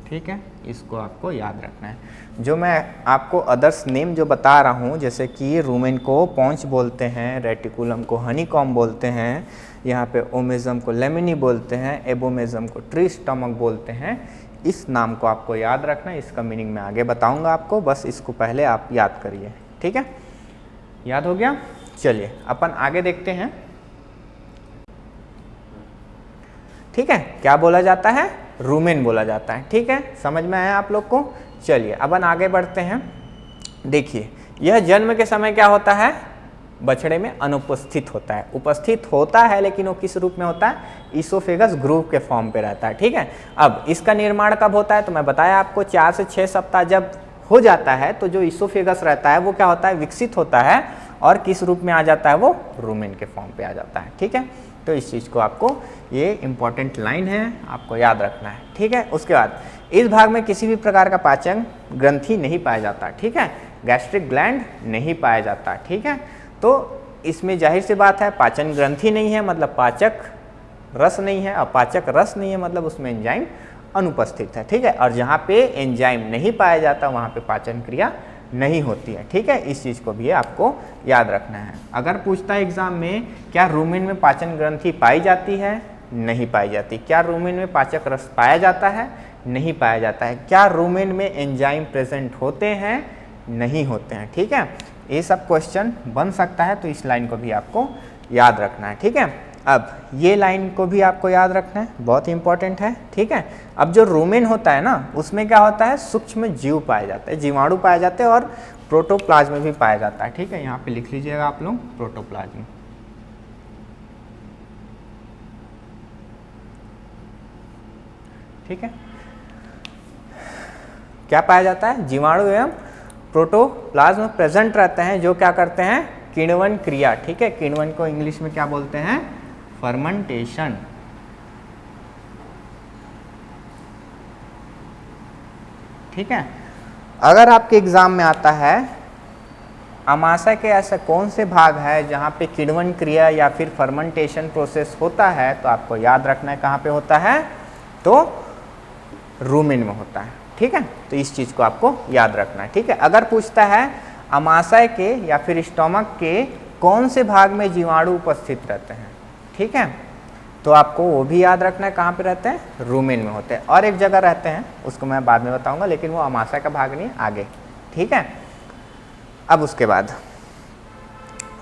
ठीक है, इसको आपको याद रखना है। जो मैं आपको अदर्स नेम जो बता रहा हूँ, जैसे कि रूमेन को पॉन्च बोलते हैं, रेटिकुलम को हनीकॉम बोलते हैं, यहाँ पे ओमेजम को लेमिनी बोलते हैं, एबोमेजम को ट्री स्टमक बोलते हैं, इस नाम को आपको याद रखना है। इसका मीनिंग मैं आगे बताऊंगा आपको, बस इसको पहले आप याद करिए। ठीक है, याद हो गया? चलिए अपन आगे देखते हैं। ठीक है, क्या बोला जाता है? रूमेन बोला जाता है। ठीक है, समझ में आया आप लोग को? चलिए अपन आगे बढ़ते हैं। देखिए, यह जन्म के समय क्या होता है? बछड़े में अनुपस्थित होता है। उपस्थित होता है लेकिन वो किस रूप में होता है? ईसोफेगस ग्रूव के फॉर्म पे रहता है। ठीक है, अब इसका निर्माण कब होता है? तो मैं बताया आपको 4 से 6 सप्ताह जब हो जाता है तो जो ईसोफेगस रहता है वो क्या होता है? विकसित होता है और किस रूप में आ जाता है? वो रूमेन के फॉर्म पे आ जाता है। ठीक है, तो इस चीज़ को आपको, ये इंपॉर्टेंट लाइन है, आपको याद रखना है। ठीक है, उसके बाद इस भाग में किसी भी प्रकार का पाचन ग्रंथि नहीं पाया जाता। ठीक है, गैस्ट्रिक ग्लैंड नहीं पाया जाता। ठीक है, तो इसमें जाहिर सी बात है, पाचन ग्रंथि नहीं है मतलब पाचक रस नहीं है, और पाचक रस नहीं है मतलब उसमें एंजाइम अनुपस्थित है। ठीक है, और जहाँ पे एंजाइम नहीं पाया जाता वहाँ पे पाचन क्रिया नहीं होती है। ठीक है, इस चीज़ को भी आपको याद रखना है। अगर पूछता है एग्जाम में, क्या रूमेन में पाचन ग्रंथि पाई जाती है? नहीं पाई जाती। क्या रूमेन में पाचक रस पाया जाता है? नहीं पाया जाता है। क्या रूमेन में एंजाइम प्रेजेंट होते हैं? नहीं होते हैं। ठीक है, ये सब क्वेश्चन बन सकता है, तो इस लाइन को भी आपको याद रखना है। ठीक है, अब ये लाइन को भी आपको याद रखना है, बहुत ही इंपॉर्टेंट है। ठीक है, अब जो रूमेन होता है ना, उसमें क्या होता है? सूक्ष्म जीव पाए जाते हैं, जीवाणु पाए जाते हैं और प्रोटोप्लाज्म भी पाया जाता है। ठीक है, यहाँ पे लिख लीजिएगा आप लोग, प्रोटोप्लाज्म। ठीक है, क्या पाया जाता है? जीवाणु एवं प्रोटोप्लाज्म प्रेजेंट रहते हैं, जो क्या करते हैं? किण्वन क्रिया। ठीक है, किण्वन को इंग्लिश में क्या बोलते हैं? फर्मेंटेशन। ठीक है, अगर आपके एग्जाम में आता है अमाशय के ऐसे कौन से भाग है जहाँ पे किण्वन क्रिया या फिर फर्मेंटेशन प्रोसेस होता है, तो आपको याद रखना है कहाँ पे होता है? तो रूमेन में होता है। ठीक है, तो इस चीज़ को आपको याद रखना है। ठीक है, अगर पूछता है अमाशय के या फिर स्टोमक के कौन से भाग में जीवाणु उपस्थित रहते हैं, ठीक है, तो आपको वो भी याद रखना है कहाँ पे रहते हैं? रूमेन में होते हैं। और एक जगह रहते हैं, उसको मैं बाद में बताऊंगा, लेकिन वो अमाशय का भाग नहीं, आगे। ठीक है, अब उसके बाद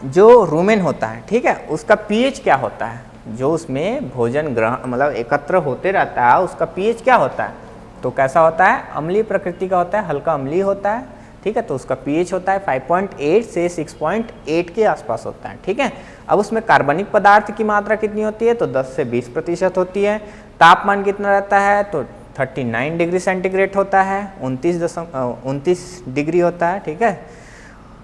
जो रूमेन होता है, ठीक है, उसका पीएच क्या होता है? जो उसमें भोजन ग्रहण मतलब एकत्र होते रहता है, उसका पीएच क्या होता है? तो कैसा होता है? अम्लीय प्रकृति का होता है, हल्का अम्लीय होता है। ठीक है, तो उसका पीएच होता है 5.8 से 6.8 के आसपास होता है। ठीक है, अब उसमें कार्बनिक पदार्थ की मात्रा कितनी होती है? तो 10 से 20% होती है। तापमान कितना रहता है? तो 39 डिग्री सेंटीग्रेड होता है, 29 डिग्री होता है। ठीक है,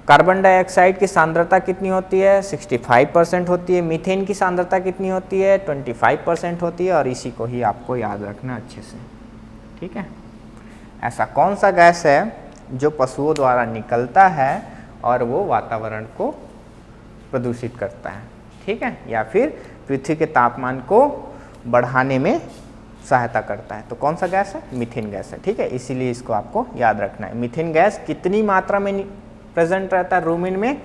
कार्बन डाइऑक्साइड की सांद्रता कितनी होती है? 65% होती है। मीथेन की सांद्रता कितनी होती है? 25% होती है। और इसी को ही आपको याद रखना अच्छे से। ठीक है, ऐसा कौन सा गैस है जो पशुओं द्वारा निकलता है और वो वातावरण को प्रदूषित करता है? ठीक है, या फिर पृथ्वी के तापमान को बढ़ाने में सहायता करता है? तो कौन सा गैस है? मीथेन गैस है। ठीक है, इसीलिए इसको आपको याद रखना है। मीथेन गैस कितनी मात्रा में प्रेजेंट रहता है रूमेन में?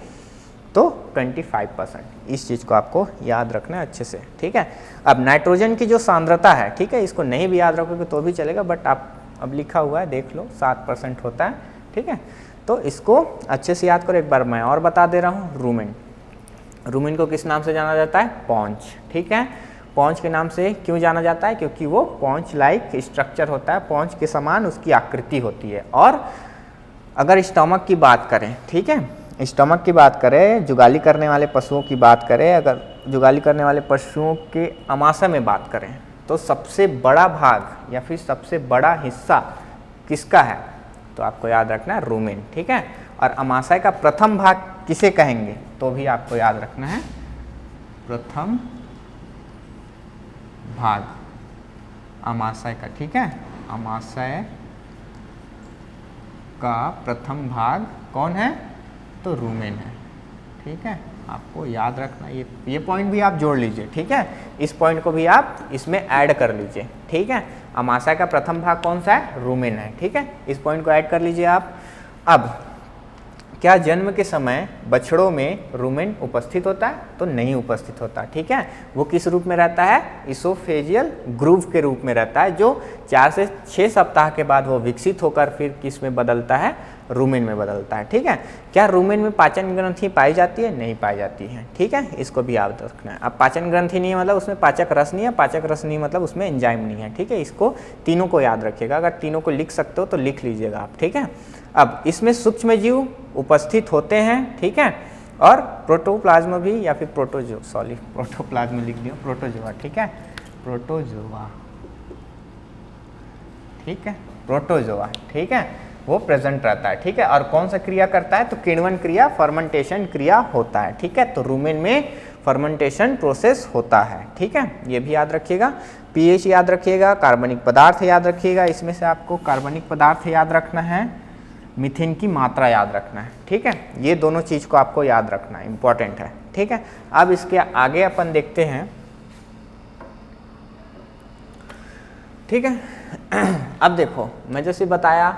तो 25%। इस चीज़ को आपको याद रखना है अच्छे से। ठीक है, अब नाइट्रोजन की जो सांद्रता है, ठीक है, इसको नहीं भी याद रखोगे तो भी चलेगा, बट आप अब लिखा हुआ है देख लो, 7% होता है। ठीक है, तो इसको अच्छे से याद करो। एक बार मैं और बता दे रहा हूँ, रूमेन, रूमेन को किस नाम से जाना जाता है? पॉन्च। ठीक है, पॉन्च के नाम से क्यों जाना जाता है? क्योंकि वो पॉन्च लाइक स्ट्रक्चर होता है, पॉन्च के समान उसकी आकृति होती है। और अगर स्टमक की बात करें, ठीक है, स्टमक की बात करें, जुगाली करने वाले पशुओं की बात करें, अगर जुगाली करने वाले पशुओं के अमाशय में बात करें, तो सबसे बड़ा भाग या फिर सबसे बड़ा हिस्सा किसका है? तो आपको याद रखना है रूमेन। ठीक है, और अमाशय का प्रथम भाग किसे कहेंगे? तो भी आपको याद रखना है प्रथम भाग अमाशय का। ठीक है, अमाशय का प्रथम भाग कौन है? तो रूमेन है। ठीक है, आपको याद रखना, ये पॉइंट भी आप जोड़ लीजिए, ठीक है। इस पॉइंट को भी आप इसमें ऐड कर लीजिए, ठीक है। अमाशय का प्रथम भाग कौन सा है? रुमेन है, ठीक है। इस पॉइंट को ऐड कर लीजिए आप। अब क्या जन्म के समय बछड़ों में रुमेन उपस्थित होता है? तो नहीं उपस्थित होता, ठीक है। वो किस रूप में रहता है? इसोफेजियल ग्रूव के रूप में रहता है, जो 4 से 6 सप्ताह के बाद वो विकसित होकर फिर किस में बदलता है? रुमेन में बदलता है, ठीक है। क्या रुमेन में पाचन ग्रंथि पाई जाती है? नहीं पाई जाती है, ठीक है। इसको भी याद रखना है। अब पाचन ग्रंथि नहीं है मतलब उसमें पाचक रस नहीं है, पाचक रस नहीं मतलब उसमें एंजाइम नहीं है, ठीक है। इसको तीनों को याद रखिएगा, अगर तीनों को लिख सकते हो तो लिख लीजिएगा आप, ठीक है। अब इसमें सूक्ष्म जीव उपस्थित होते हैं, ठीक है, और प्रोटोप्लाज्म भी, या फिर प्रोटोप्लाज्म लिख दिया, प्रोटोजोआ, ठीक है, प्रोटोजोआ, ठीक है, प्रोटोजोआ, ठीक है, वो प्रेजेंट रहता है, ठीक है। और कौन सा क्रिया करता है? तो किण्वन क्रिया, फर्मेंटेशन क्रिया होता है, ठीक है। तो रुमेन में फर्मेंटेशन प्रोसेस होता है, ठीक है, ये भी याद रखिएगा। पीएच याद रखिएगा, कार्बनिक पदार्थ याद रखिएगा, इसमें से आपको कार्बनिक पदार्थ याद रखना है, मीथेन की मात्रा याद रखना है, ठीक है। ये दोनों चीज़ को आपको याद रखना है, इंपॉर्टेंट है, ठीक है। अब इसके आगे अपन देखते हैं, ठीक है। अब देखो, मैं जैसे बताया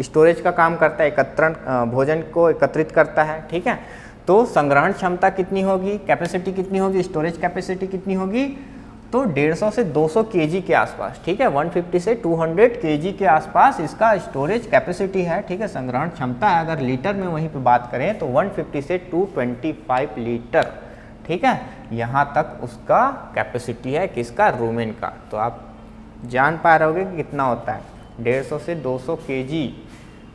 स्टोरेज का काम करता है, एकत्रण, भोजन को एकत्रित करता है, ठीक है। तो संग्रहण क्षमता कितनी होगी, कैपेसिटी कितनी होगी, स्टोरेज कैपेसिटी कितनी होगी? तो 150 से 200 केजी के आसपास, ठीक है। 150 से 200 केजी के आसपास इसका स्टोरेज कैपेसिटी है, ठीक है। संग्रहण क्षमता है, अगर लीटर में वहीं पे बात करें तो 150 से 225 लीटर, ठीक है, यहाँ तक उसका कैपेसिटी है, किसका? रुमेन का। तो आप जान पा रहे होगे कि कितना होता है, 150 से 200 केजी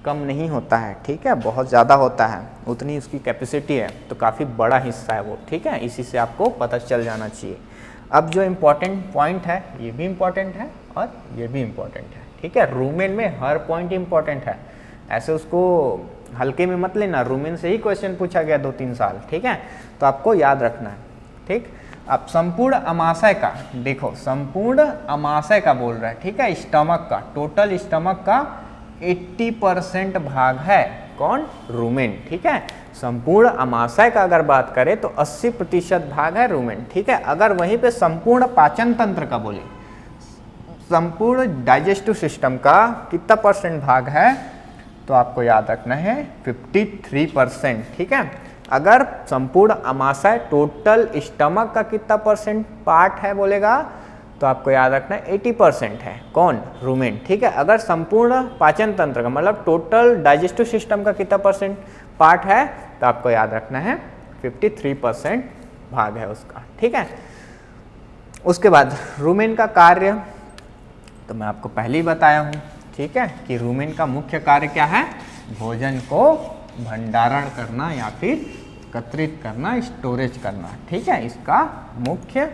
कम नहीं होता है, ठीक है, बहुत ज़्यादा होता है, उतनी उसकी कैपेसिटी है, तो काफ़ी बड़ा हिस्सा है वो, ठीक है। इसी से आपको पता चल जाना चाहिए। अब जो इम्पोर्टेंट पॉइंट है, ये भी इम्पोर्टेंट है और ये भी इम्पोर्टेंट है, ठीक है। रुमेन में हर पॉइंट इम्पोर्टेंट है, ऐसे उसको हल्के में मत लेना, रुमेन से ही क्वेश्चन पूछा गया 2-3 साल, ठीक है, तो आपको याद रखना है, ठीक। अब संपूर्ण अमाशय का देखो, संपूर्ण अमाशय का बोल रहा है, ठीक है, स्टमक का, टोटल स्टमक का 80% भाग है कौन? रुमेन, ठीक है। संपूर्ण अमाशय का अगर बात करें तो 80% भाग है रुमेन, ठीक है। अगर वहीं पे संपूर्ण पाचन तंत्र का बोले, संपूर्ण डाइजेस्टिव सिस्टम का कितना % भाग है? तो आपको याद रखना है 53%, ठीक है। अगर संपूर्ण अमाशय, टोटल स्टमक का कितना % पार्ट है बोलेगा, तो आपको याद रखना है 80% है कौन? रुमेन, ठीक है। अगर संपूर्ण पाचन तंत्र का मतलब टोटल डाइजेस्टिव सिस्टम का कितना % पार्ट है, तो आपको याद रखना है 53% भाग है उसका, ठीक है। उसके बाद रुमेन का कार्य तो मैं आपको पहले ही बताया हूँ, ठीक है, कि रुमेन का मुख्य कार्य क्या है? भोजन को भंडारण करना या फिर एकत्रित करना, स्टोरेज करना, ठीक है, इसका मुख्य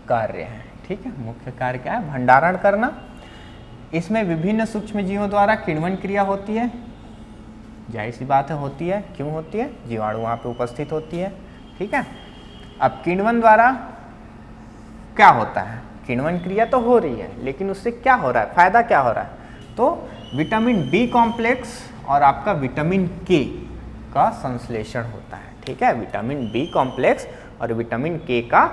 कार्य है, ठीक है। मुख्य कार्य क्या है? भंडारण करना। इसमें विभिन्न सूक्ष्म जीवों द्वारा किण्वन क्रिया होती है, जाहिर सी बात है होती है, क्यों होती है? जीवाणु वहाँ पे उपस्थित होती है, ठीक है। अब किण्वन द्वारा क्या होता है? किण्वन क्रिया तो हो रही है, लेकिन उससे क्या हो रहा है, फायदा क्या हो रहा है? तो विटामिन बी कॉम्प्लेक्स और आपका विटामिन के का संश्लेषण होता है, ठीक है। विटामिन बी कॉम्प्लेक्स और विटामिन के का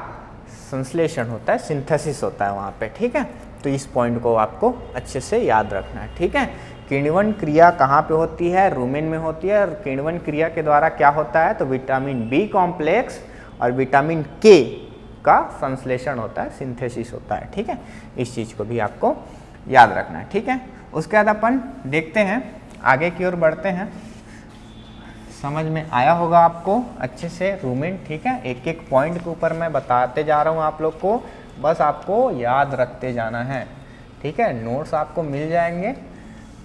संश्लेषण होता है, सिंथेसिस होता है वहाँ पे, ठीक है। तो इस पॉइंट को आपको अच्छे से याद रखना है, ठीक है। किण्वन क्रिया कहाँ पे होती है? रुमेन में होती है। और किण्वन क्रिया के द्वारा क्या होता है? तो विटामिन बी कॉम्प्लेक्स और विटामिन के का संश्लेषण होता है, सिंथेसिस होता है, ठीक है। इस चीज़ को भी आपको याद रखना है, ठीक है। उसके बाद अपन देखते हैं, आगे की ओर बढ़ते हैं। समझ में आया होगा आपको अच्छे से रुमेन, ठीक है। एक एक पॉइंट के ऊपर मैं बताते जा रहा हूँ आप लोग को, बस आपको याद रखते जाना है, ठीक है। नोट्स आपको मिल जाएंगे,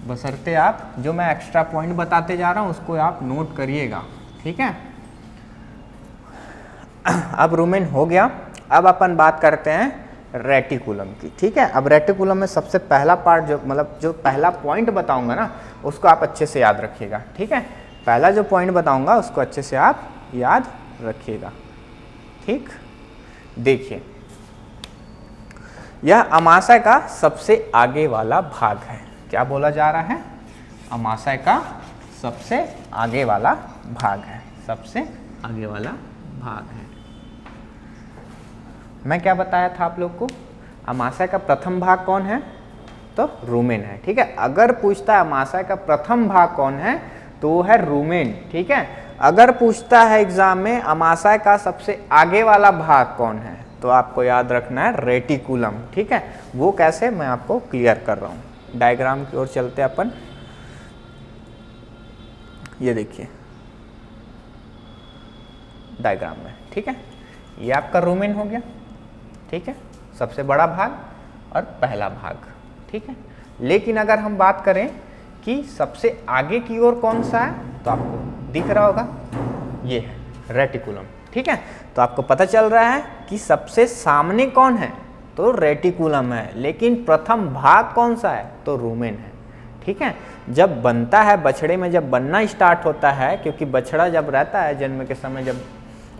बशर्ते आप जो मैं एक्स्ट्रा पॉइंट बताते जा रहा हूँ उसको आप नोट करिएगा, ठीक है। अब रुमेन हो गया। अब अपन बात करते हैं रेटिकुलम की, ठीक है। अब रेटिकुलम में सबसे पहला पार्ट जो पहला पॉइंट बताऊंगा ना, उसको आप अच्छे से याद रखिएगा, ठीक है। पहला जो पॉइंट बताऊंगा उसको अच्छे से आप याद रखिएगा, ठीक। देखिए, यह अमाशय का सबसे आगे वाला भाग है। क्या बोला जा रहा है? अमाशय का सबसे आगे वाला भाग है, सबसे आगे वाला भाग है। मैं क्या बताया था आप लोग को, अमाशय का प्रथम भाग कौन है, तो रूमेन है। ठीक है, अगर पूछता है अमाशय का प्रथम भाग कौन है तो वो है रूमेन। ठीक है, अगर पूछता है एग्जाम में अमाशय का सबसे आगे वाला भाग कौन है तो आपको याद रखना है रेटिकुलम। ठीक है, वो कैसे मैं आपको क्लियर कर रहा हूँ। डायग्राम की ओर चलते हैं अपन। ये देखिए डायग्राम में। ठीक है, ये आपका रूमेन हो गया। ठीक है, सबसे बड़ा भाग और पहला भाग। ठीक है, लेकिन अगर हम बात करें कि सबसे आगे की ओर कौन सा है तो आपको दिख रहा होगा ये है रेटिकुलम। ठीक है, तो आपको पता चल रहा है कि सबसे सामने कौन है तो रेटिकुलम है, लेकिन प्रथम भाग कौन सा है तो रूमेन है। ठीक है, जब बनता है बछड़े में, जब बनना स्टार्ट होता है, क्योंकि बछड़ा जब रहता है जन्म के समय, जब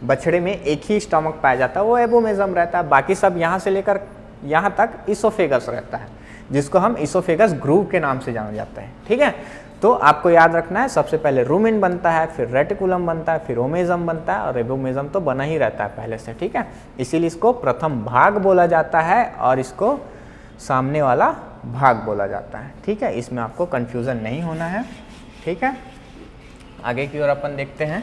बछड़े में एक ही स्टमक पाया जाता है वो एबोमेजम रहता है, बाकी सब यहाँ से लेकर यहाँ तक इसोफेगस रहता है, जिसको हम इसोफेगस ग्रूव के नाम से जाना जाता है। ठीक है, तो आपको याद रखना है सबसे पहले रूमेन बनता है, फिर रेटिकुलम बनता है, फिर ओमेजम बनता है, और एबोमेजम तो बना ही रहता है पहले से। ठीक है, इसीलिए इसको प्रथम भाग बोला जाता है और इसको सामने वाला भाग बोला जाता है। ठीक है, इसमें आपको कंफ्यूजन नहीं होना है। ठीक है, आगे की ओर अपन देखते हैं।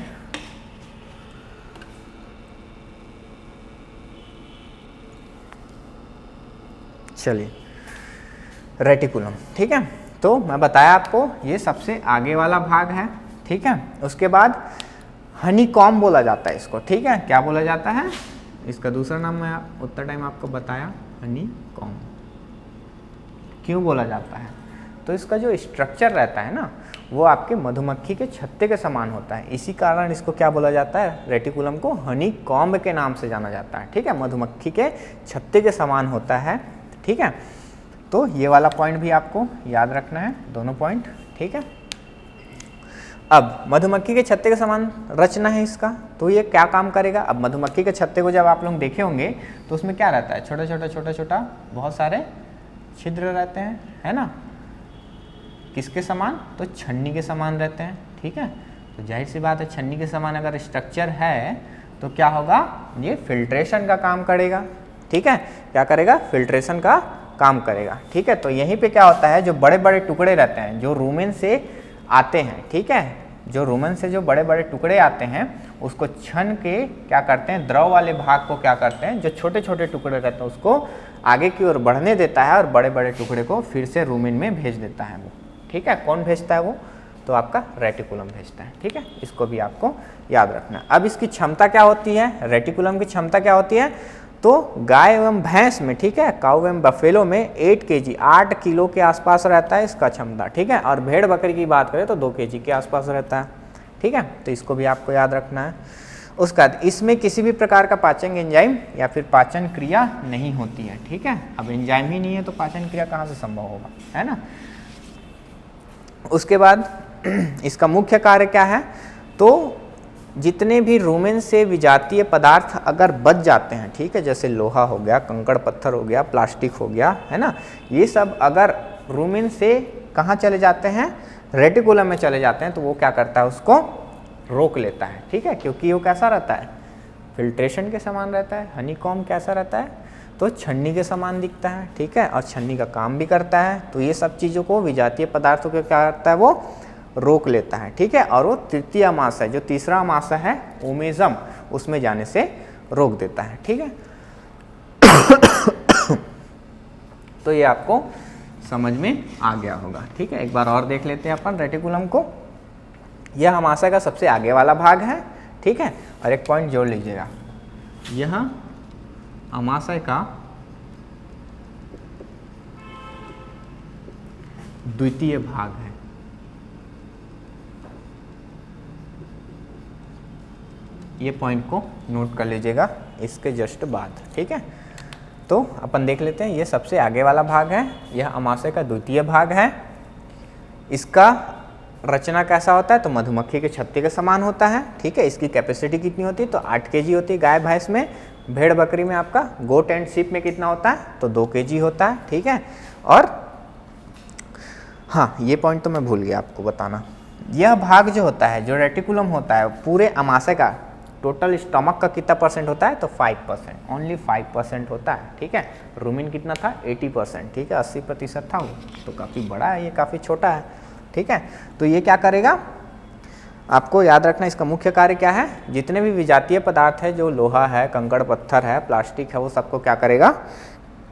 चलिए रेटिकुलम। ठीक है, तो मैं बताया आपको ये सबसे आगे वाला भाग है। ठीक है, उसके बाद हनीकॉम्ब बोला जाता है इसको। ठीक है, क्या बोला जाता है, इसका दूसरा नाम मैं उतना टाइम आपको बताया, हनीकॉम्ब। क्यों बोला जाता है, तो इसका जो स्ट्रक्चर रहता है ना वो आपके मधुमक्खी के छत्ते के समान होता है, इसी कारण इसको क्या बोला जाता है, रेटिकुलम को हनीकॉम्ब के नाम से जाना जाता है। ठीक है, मधुमक्खी के छत्ते के समान होता है। ठीक है, तो ये वाला पॉइंट भी आपको याद रखना है, दोनों पॉइंट। ठीक है, अब मधुमक्खी के छत्ते के समान रचना है इसका, तो ये क्या काम करेगा। अब मधुमक्खी के छत्ते को जब आप लोग देखे होंगे तो उसमें क्या रहता है, छोटा छोटा छोटा छोटा बहुत सारे छिद्र रहते हैं, है ना, किसके समान, तो छन्नी के समान रहते हैं। ठीक है, तो जाहिर सी बात है छन्नी के समान अगर स्ट्रक्चर है तो क्या होगा, ये फिल्ट्रेशन का काम करेगा। ठीक है, क्या करेगा, फिल्ट्रेशन का काम करेगा। ठीक है, तो यहीं पे क्या होता है, जो बड़े बड़े टुकड़े रहते हैं जो रूमेन से आते हैं, ठीक है, जो रूमेन से जो बड़े बड़े टुकड़े आते हैं उसको छन के क्या करते हैं, द्रव वाले भाग को क्या करते हैं, जो छोटे छोटे टुकड़े रहते हैं उसको आगे की ओर बढ़ने देता है और बड़े बड़े टुकड़े को फिर से रूमेन में भेज देता है वो। ठीक है, कौन भेजता है वो, तो आपका रेटिकुलम भेजता है। ठीक है, इसको भी आपको याद रखना है। अब इसकी क्षमता क्या होती है, रेटिकुलम की क्षमता क्या होती है, तो गाय एवं भैंस में, ठीक है, काऊ एवं बफेलो में 8 kg 8 किलो के आसपास रहता है इसका क्षमता। ठीक है, और भेड़ बकरी की बात करें तो 2 kg के आसपास रहता है। ठीक है, तो इसको भी आपको याद रखना है। उसके बाद इसमें किसी भी प्रकार का पाचन एंजाइम या फिर पाचन क्रिया नहीं होती है। ठीक है, अब एंजाइम ही नहीं है तो पाचन क्रिया कहाँ से संभव होगा, है ना। उसके बाद इसका मुख्य कार्य क्या है, तो जितने भी रूमेन से विजातीय पदार्थ अगर बच जाते हैं, ठीक है, जैसे लोहा हो गया, कंकड़ पत्थर हो गया, प्लास्टिक हो गया, है ना, ये सब अगर रूमेन से कहाँ चले जाते हैं, रेटिकुलम में चले जाते हैं, तो वो क्या करता है, उसको रोक लेता है। ठीक है, क्योंकि वो कैसा रहता है, फिल्ट्रेशन के समान रहता है। हनीकॉम्ब कैसा रहता है, तो छन्नी के समान दिखता है। ठीक है, और छन्नी का काम भी करता है। तो ये सब चीज़ों को विजातीय पदार्थों को क्या करता है, वो रोक लेता है। ठीक है, और वो तृतीय अमाशय, जो तीसरा अमाशय है ओमेजम, उसमें जाने से रोक देता है। ठीक है, तो ये आपको समझ में आ गया होगा। ठीक है, एक बार और देख लेते हैं अपन रेटिकुलम को। यह अमाशय का सबसे आगे वाला भाग है। ठीक है, और एक पॉइंट जोड़ लीजिएगा, यह अमाशय का द्वितीय भाग है। ये पॉइंट को नोट कर लीजिएगा इसके जस्ट बाद। ठीक है, तो अपन देख लेते हैं, ये सबसे आगे वाला भाग है, यह अमाशय का द्वितीय भाग है। इसका रचना कैसा होता है, तो मधुमक्खी के छत्ते के समान होता है। ठीक है, इसकी कैपेसिटी कितनी होती है, तो 8 kg होती है गाय भैंस में। भेड़ बकरी में आपका गोट एंड शीप में कितना होता है, तो 2 kg होता है। ठीक है, और हाँ, ये पॉइंट तो मैं भूल गया आपको बताना, यह भाग जो होता है, जो रेटिकुलम होता है पूरे अमाशय का, टोटल स्टमक का कितना परसेंट होता है, तो 5%, ओनली 5% होता है, ठीक है। रूमिन कितना था, 80%, ठीक है, 80% था वो, तो काफ़ी बड़ा है, ये काफ़ी छोटा है, ठीक है। तो ये क्या करेगा, आपको याद रखना इसका मुख्य कार्य क्या है, जितने भी विजातीय पदार्थ है, जो लोहा है, कंकड़ पत्थर है, प्लास्टिक है, वो सबको क्या करेगा,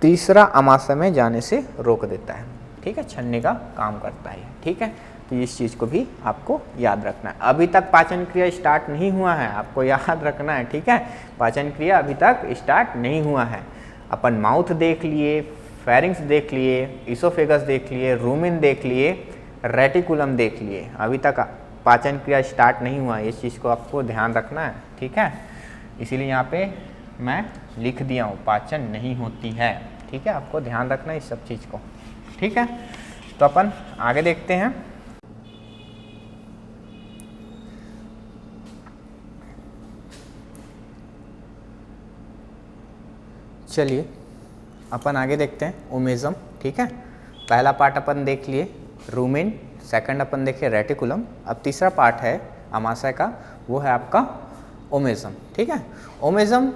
तीसरा आमाशय में जाने से रोक देता है, ठीक है, छनने का काम करता है, ठीक है। तो इस चीज़ को भी आपको याद रखना है। अभी तक पाचन क्रिया स्टार्ट नहीं हुआ है, आपको याद रखना है, ठीक है। पाचन क्रिया अभी तक स्टार्ट नहीं हुआ है। अपन माउथ देख लिए, फेरिंग्स देख लिए, इसोफेगस देख लिए, रूमिन देख लिए, रेटिकुलम देख लिए, अभी तक पाचन क्रिया स्टार्ट नहीं हुआ है। इस चीज़ को आपको ध्यान रखना है, ठीक है। इसीलिए यहाँ पे मैं लिख दिया हूँ, पाचन नहीं होती है, ठीक है। आपको ध्यान रखना है इस सब चीज़ को, ठीक है। तो अपन आगे देखते हैं। चलिए अपन आगे देखते हैं, ओमेजम, ठीक है। पहला पार्ट अपन देख लिए रूमेन, सेकंड अपन देखे रेटिकुलम, अब तीसरा पार्ट है आमाशय का, वो है आपका ओमेजम, ठीक है। ओमेजम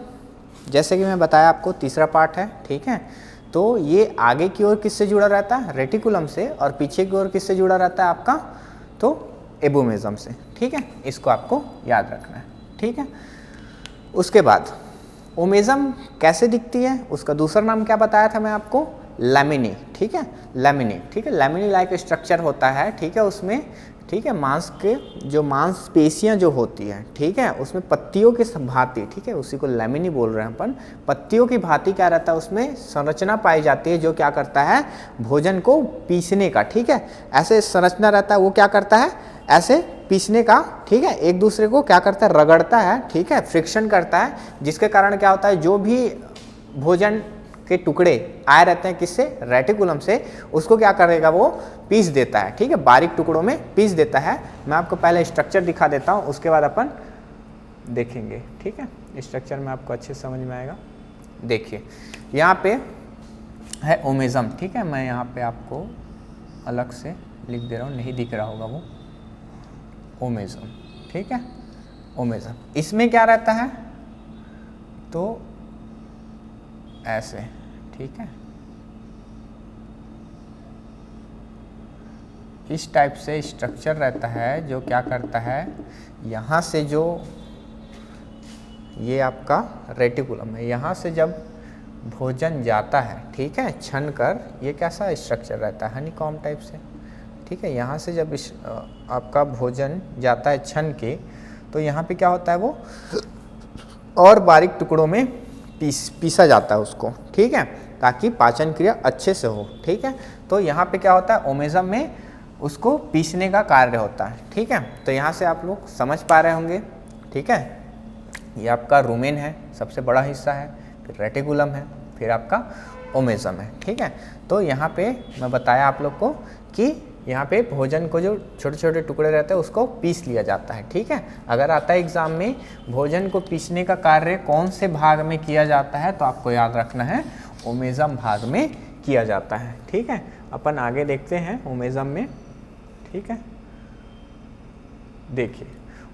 जैसे कि मैं बताया आपको तीसरा पार्ट है, ठीक है। तो ये आगे की ओर किससे जुड़ा रहता है, रेटिकुलम से, और पीछे की ओर किससे जुड़ा रहता है आपका, तो एबोमेजम से, ठीक है। इसको आपको याद रखना है, ठीक है। उसके बाद ओमेजम कैसे दिखती है, उसका दूसरा नाम क्या बताया था मैं आपको, लैमिनी, ठीक है, लैमिनी, ठीक है। लैमिनी लाइक स्ट्रक्चर होता है, ठीक है, उसमें, ठीक है, मांस के जो मांसपेशियां जो होती हैं, ठीक है, उसमें पत्तियों की भांति, ठीक है, उसी को लैमिनी बोल रहे हैं अपन, पत्तियों की भांति क्या रहता है, उसमें संरचना पाई जाती है, जो क्या करता है, भोजन को पीसने का, ठीक है, ऐसे संरचना रहता है, वो क्या करता है, ऐसे पीसने का, ठीक है, एक दूसरे को क्या करता है, रगड़ता है, ठीक है, फ्रिक्शन करता है, जिसके कारण क्या होता है, जो भी भोजन के टुकड़े आए रहते हैं किससे, रेटिकुलम से, उसको क्या करेगा, वो पीस देता है, ठीक है, बारीक टुकड़ों में पीस देता है। मैं आपको पहले स्ट्रक्चर दिखा देता हूँ, उसके बाद अपन देखेंगे, ठीक है, स्ट्रक्चर में आपको अच्छे समझ में आएगा। देखिए यहाँ पे है ओमेजम, ठीक है, मैं यहाँ पे आपको अलग से लिख दे रहा हूँ, नहीं दिख रहा होगा वो, ओमेजम, ठीक है, ओमेजम। इसमें क्या रहता है, तो ऐसे, ठीक है, इस टाइप से स्ट्रक्चर रहता है, जो क्या करता है, यहाँ से जो ये आपका रेटिकुलम है, यहाँ से जब भोजन जाता है, ठीक है, छन कर, ये कैसा स्ट्रक्चर रहता है, हनीकॉम्ब टाइप से, ठीक है। यहाँ से जब आपका भोजन जाता है छन के, तो यहाँ पे क्या होता है, वो और बारीक टुकड़ों में पीसा जाता है उसको, ठीक है, ताकि पाचन क्रिया अच्छे से हो, ठीक है। तो यहाँ पे क्या होता है, ओमेजम में उसको पीसने का कार्य होता है, ठीक है। तो यहाँ से आप लोग समझ पा रहे होंगे, ठीक है। ये आपका रूमेन है, सबसे बड़ा हिस्सा है, फिर रेटिकुलम है, फिर आपका ओमेजम है, ठीक है। तो यहाँ पे मैं बताया आप लोग को कि यहाँ पे भोजन को जो छोटे छोटे टुकड़े रहते हैं उसको पीस लिया जाता है, ठीक है। अगर आता है एग्जाम में, भोजन को पीसने का कार्य कौन से भाग में किया जाता है, तो आपको याद रखना है, ओमेजम भाग में किया जाता है, ठीक है। अपन आगे देखते हैं ओमेजम में, ठीक है। देखिए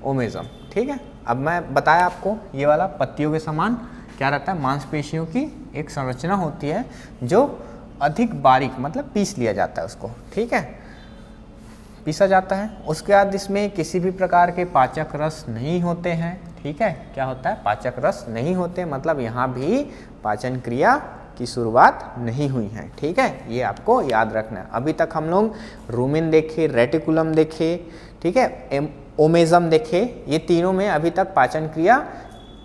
ओमेजम, ठीक है। अब मैं बताया आपको, ये वाला पत्तियों के समान क्या रहता है, मांसपेशियों की एक संरचना होती है, जो अधिक बारीक, मतलब पीस लिया जाता है उसको, ठीक है, पीसा जाता है। उसके बाद इसमें किसी भी प्रकार के पाचक रस नहीं होते हैं, ठीक है। क्या होता है, पाचक रस नहीं होते, मतलब यहाँ भी पाचन क्रिया की शुरुआत नहीं हुई है, ठीक है, ये आपको याद रखना है। अभी तक हम लोग रूमेन देखे, रेटिकुलम देखे, ठीक है, ओमेजम देखे, ये तीनों में अभी तक पाचन क्रिया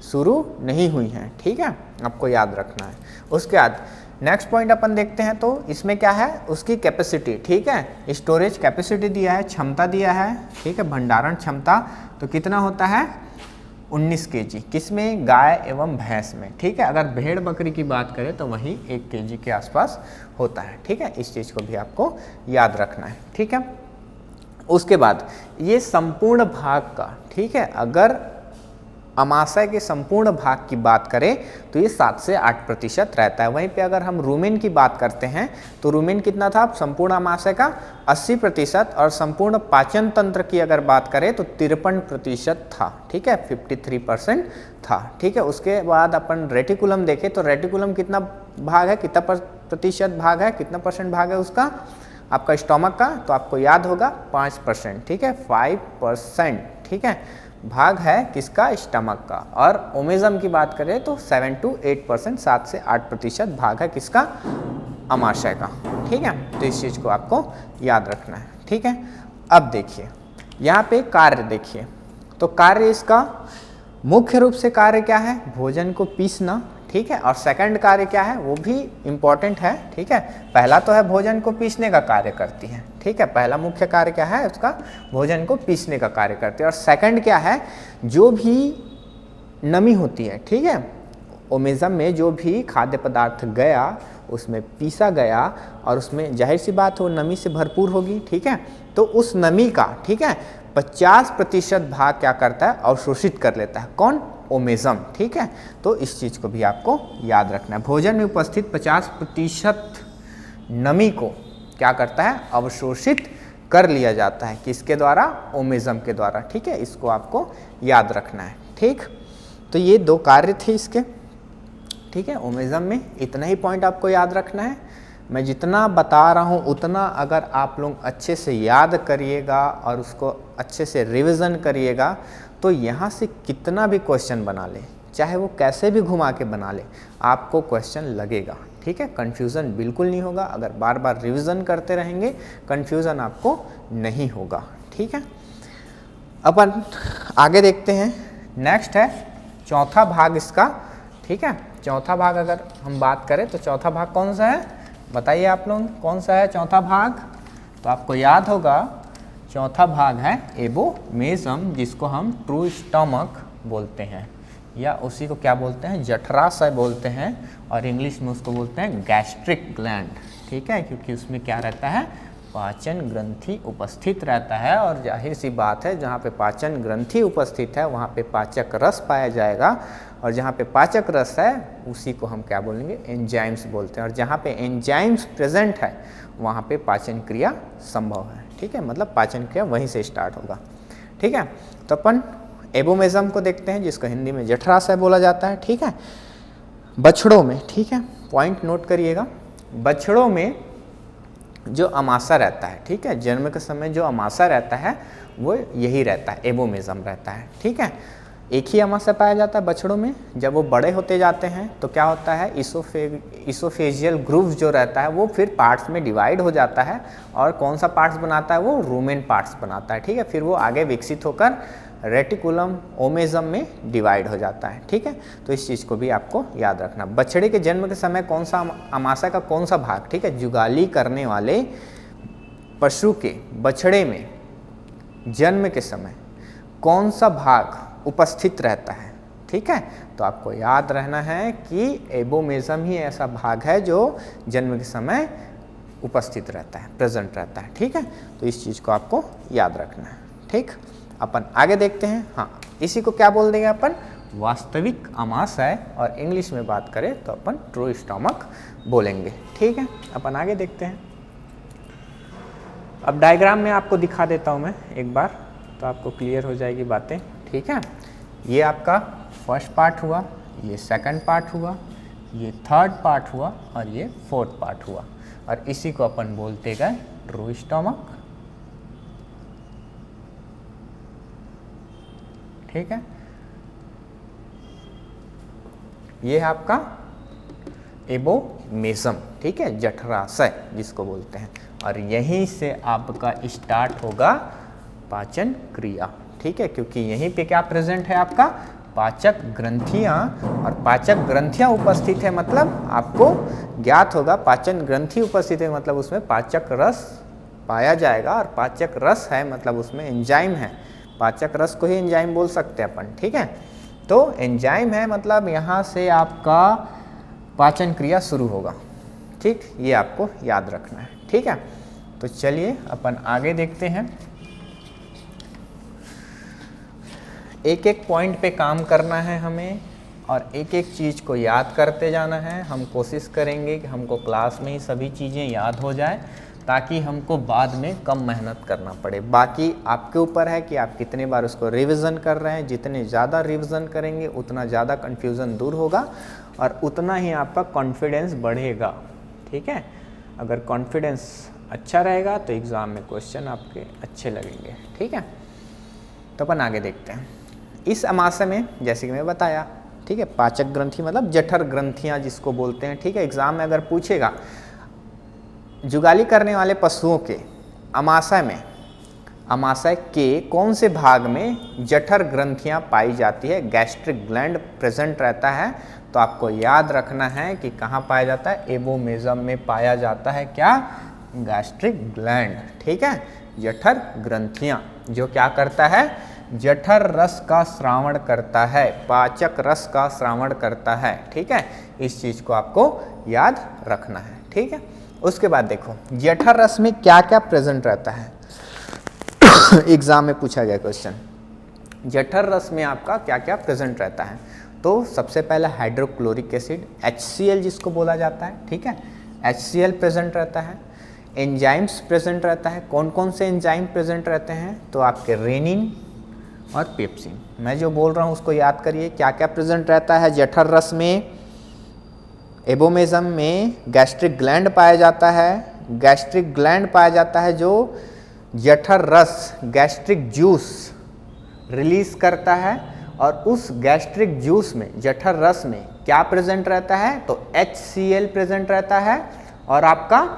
शुरू नहीं हुई है, ठीक है, आपको याद रखना है। उसके बाद नेक्स्ट पॉइंट अपन देखते हैं, तो इसमें क्या है, उसकी कैपेसिटी, ठीक है, स्टोरेज कैपेसिटी दिया है, क्षमता दिया है, ठीक है, भंडारण क्षमता, तो कितना होता है, 19 kg, किसमें, गाय एवं भैंस में, ठीक है। अगर भेड़ बकरी की बात करें तो वही 1 kg के आसपास होता है, ठीक है। इस चीज़ को भी आपको याद रखना है, ठीक है। उसके बाद ये संपूर्ण भाग का, ठीक है, अगर अमाशय के संपूर्ण भाग की बात करें तो ये 7 से 8% रहता है। वहीं पे अगर हम रुमेन की बात करते हैं तो रुमेन कितना था संपूर्ण अमाशय का 80% और संपूर्ण पाचन तंत्र की अगर बात करें तो 53% था, ठीक है, 53% था, ठीक है। उसके बाद अपन रेटिकुलम देखें तो रेटिकुलम कितना भाग है, कितना प्रतिशत भाग है, कितना परसेंट भाग है उसका आपका स्टोमक का, तो आपको याद होगा 5%, ठीक है, 5%, ठीक है, भाग है किसका, स्टमक का। और ओमेजम की बात करें तो 7 to 8%, 7 से 8% भाग है किसका, अमाशय का, ठीक है। तो इस चीज़ को आपको याद रखना है, ठीक है। अब देखिए यहाँ पे कार्य देखिए, तो कार्य इसका मुख्य रूप से कार्य क्या है, भोजन को पीसना, ठीक है। और सेकंड कार्य क्या है वो भी इम्पॉर्टेंट है, ठीक है। पहला तो है भोजन को पीसने का कार्य करती है, ठीक है, पहला मुख्य कार्य क्या है उसका, भोजन को पीसने का कार्य करती है। और सेकंड क्या है, जो भी नमी होती है, ठीक है, ओमेजम में जो भी खाद्य पदार्थ गया उसमें पीसा गया और उसमें जाहिर सी बात हो नमी से भरपूर होगी, ठीक है। तो उस नमी का, ठीक है, 50% भाग क्या करता है, अवशोषित कर लेता है, कौन, ओमेजम, ठीक है। तो इस चीज़ को भी आपको याद रखना है। भोजन में उपस्थित 50% नमी को क्या करता है, अवशोषित कर लिया जाता है, किसके द्वारा, ओमेजम के द्वारा, ठीक है। इसको आपको याद रखना है, ठीक। तो ये 2 कार्य थे इसके, ठीक है। ओमेजम में इतना ही पॉइंट आपको याद रखना है। मैं जितना बता रहा हूँ उतना अगर आप लोग अच्छे से याद करिएगा और उसको अच्छे से रिवीजन करिएगा तो यहाँ से कितना भी क्वेश्चन बना ले, चाहे वो कैसे भी घुमा के बना ले, आपको क्वेश्चन लगेगा, ठीक है। कन्फ्यूज़न बिल्कुल नहीं होगा, अगर बार बार रिवीजन करते रहेंगे कन्फ्यूज़न आपको नहीं होगा, ठीक है। अपन आगे देखते हैं, नेक्स्ट है चौथा भाग इसका, ठीक है। चौथा भाग अगर हम बात करें तो चौथा भाग कौन सा है, बताइए आप लोग कौन सा है चौथा भाग। तो आपको याद होगा चौथा भाग है एबोमेजम, जिसको हम ट्रू स्टमक बोलते हैं या उसी को क्या बोलते हैं, जठराशय बोलते हैं, और इंग्लिश में उसको बोलते हैं गैस्ट्रिक ग्लैंड, ठीक है, क्योंकि उसमें क्या रहता है, पाचन ग्रंथि उपस्थित रहता है। और जाहिर सी बात है जहाँ पे पाचन ग्रंथि उपस्थित है वहाँ पे पाचक रस पाया जाएगा, और जहाँ पे पाचक रस है उसी को हम क्या बोलेंगे, एंजाइम्स बोलते हैं। और जहाँ पे एंजाइम्स प्रेजेंट है वहाँ पे पाचन क्रिया संभव है, ठीक है, मतलब पाचन क्रिया वहीं से स्टार्ट होगा, ठीक है। तो अपन एबोमेजम को देखते हैं, जिसको हिंदी में जठराशय बोला जाता है, ठीक है। बछड़ों में, ठीक है, पॉइंट नोट करिएगा, बछड़ों में जो अमाशय रहता है, ठीक है, जन्म के समय जो अमाशय रहता है वो यही रहता है, एबोमेजम रहता है, ठीक है। एक ही अमाशय पाया जाता है बछड़ों में। जब वो बड़े होते जाते हैं तो क्या होता है, इसोफेजियल ग्रूव जो रहता है वो फिर पार्ट्स में डिवाइड हो जाता है, और कौन सा पार्ट्स बनाता है, वो रूमेन पार्ट्स बनाता है, ठीक है। फिर वो आगे विकसित होकर रेटिकुलम ओमेजम में डिवाइड हो जाता है, ठीक है। तो इस चीज़ को भी आपको याद रखना। बछड़े के जन्म के समय कौन सा अमाशय का कौन सा भाग, ठीक है, जुगाली करने वाले पशु के बछड़े में जन्म के समय कौन सा भाग उपस्थित रहता है, ठीक है। तो आपको याद रहना है कि एबोमेजम ही ऐसा भाग है जो जन्म के समय उपस्थित रहता है, प्रेजेंट रहता है, ठीक है। तो इस चीज़ को आपको याद रखना है, ठीक। अपन आगे देखते हैं, हाँ, इसी को क्या बोल देंगे अपन, वास्तविक अमाशय, और इंग्लिश में बात करें तो अपन ट्रू स्टमक बोलेंगे, ठीक है। अपन आगे देखते हैं। अब डायग्राम में आपको दिखा देता हूँ मैं एक बार, तो आपको क्लियर हो जाएगी बातें, ठीक है। ये आपका फर्स्ट पार्ट हुआ, ये सेकंड पार्ट हुआ, ये थर्ड पार्ट हुआ, और ये फोर्थ पार्ट हुआ, और इसी को अपन बोलते गए ट्रू स्टमक, ठीक है। ये है आपका एबोमेजम, ठीक है, जठराशय जिसको बोलते हैं, और यहीं से आपका स्टार्ट होगा पाचन क्रिया, ठीक है, क्योंकि यहीं पे क्या प्रेजेंट है आपका, पाचक ग्रंथियां, और पाचक ग्रंथियां उपस्थित है मतलब आपको ज्ञात होगा, पाचन ग्रंथि उपस्थित है मतलब उसमें पाचक रस पाया जाएगा, और पाचक रस है मतलब उसमें एंजाइम है, पाचक रस को ही एंजाइम बोल सकते हैं अपन, ठीक है। तो एंजाइम है मतलब यहाँ से आपका पाचन क्रिया शुरू होगा, ठीक, ये आपको याद रखना है, ठीक है। तो चलिए अपन आगे देखते हैं। एक एक पॉइंट पे काम करना है हमें और एक एक चीज़ को याद करते जाना है। हम कोशिश करेंगे कि हमको क्लास में ही सभी चीज़ें याद हो जाए ताकि हमको बाद में कम मेहनत करना पड़े। बाकी आपके ऊपर है कि आप कितने बार उसको रिवीजन कर रहे हैं। जितने ज़्यादा रिवीजन करेंगे उतना ज़्यादा कन्फ्यूज़न दूर होगा और उतना ही आपका कॉन्फिडेंस बढ़ेगा। ठीक है, अगर कॉन्फिडेंस अच्छा रहेगा तो एग्ज़ाम में क्वेश्चन आपके अच्छे लगेंगे। ठीक है, तो अपन आगे देखते हैं। इस अमाशय में जैसे कि मैं बताया, ठीक है, पाचक ग्रंथि मतलब जठर ग्रंथियाँ जिसको बोलते हैं। ठीक है, एग्ज़ाम में अगर पूछेगा जुगाली करने वाले पशुओं के अमाशय के कौन से भाग में जठर ग्रंथियाँ पाई जाती है, गैस्ट्रिक ग्लैंड प्रेजेंट रहता है, तो आपको याद रखना है कि कहाँ पाया जाता है, एबोमेजम में पाया जाता है क्या, गैस्ट्रिक ग्लैंड। ठीक है, जठर ग्रंथियाँ जो क्या करता है, जठर रस का श्रावण करता है, पाचक रस का श्रावण करता है। ठीक है, इस चीज़ को आपको याद रखना है। ठीक है, उसके बाद देखो जठर रस में क्या क्या प्रेजेंट रहता है। एग्जाम में पूछा गया क्वेश्चन, जठर रस में आपका क्या क्या प्रेजेंट रहता है। तो सबसे पहला हाइड्रोक्लोरिक एसिड HCl जिसको बोला जाता है। ठीक है, HCl प्रेजेंट रहता है। एंजाइम्स प्रेजेंट रहता है। कौन कौन से एंजाइम प्रेजेंट रहते हैं, तो आपके रेनिन और पेप्सिन। मैं जो बोल रहा हूँ उसको याद करिए, क्या क्या प्रेजेंट रहता है जठर रस में। एबोमेजम में गैस्ट्रिक ग्लैंड पाया जाता है। गैस्ट्रिक ग्लैंड पाया जाता है जो जठर रस, गैस्ट्रिक जूस रिलीज करता है और उस गैस्ट्रिक जूस में, जठर रस में क्या प्रेजेंट रहता है, तो HCl प्रेजेंट रहता है और आपका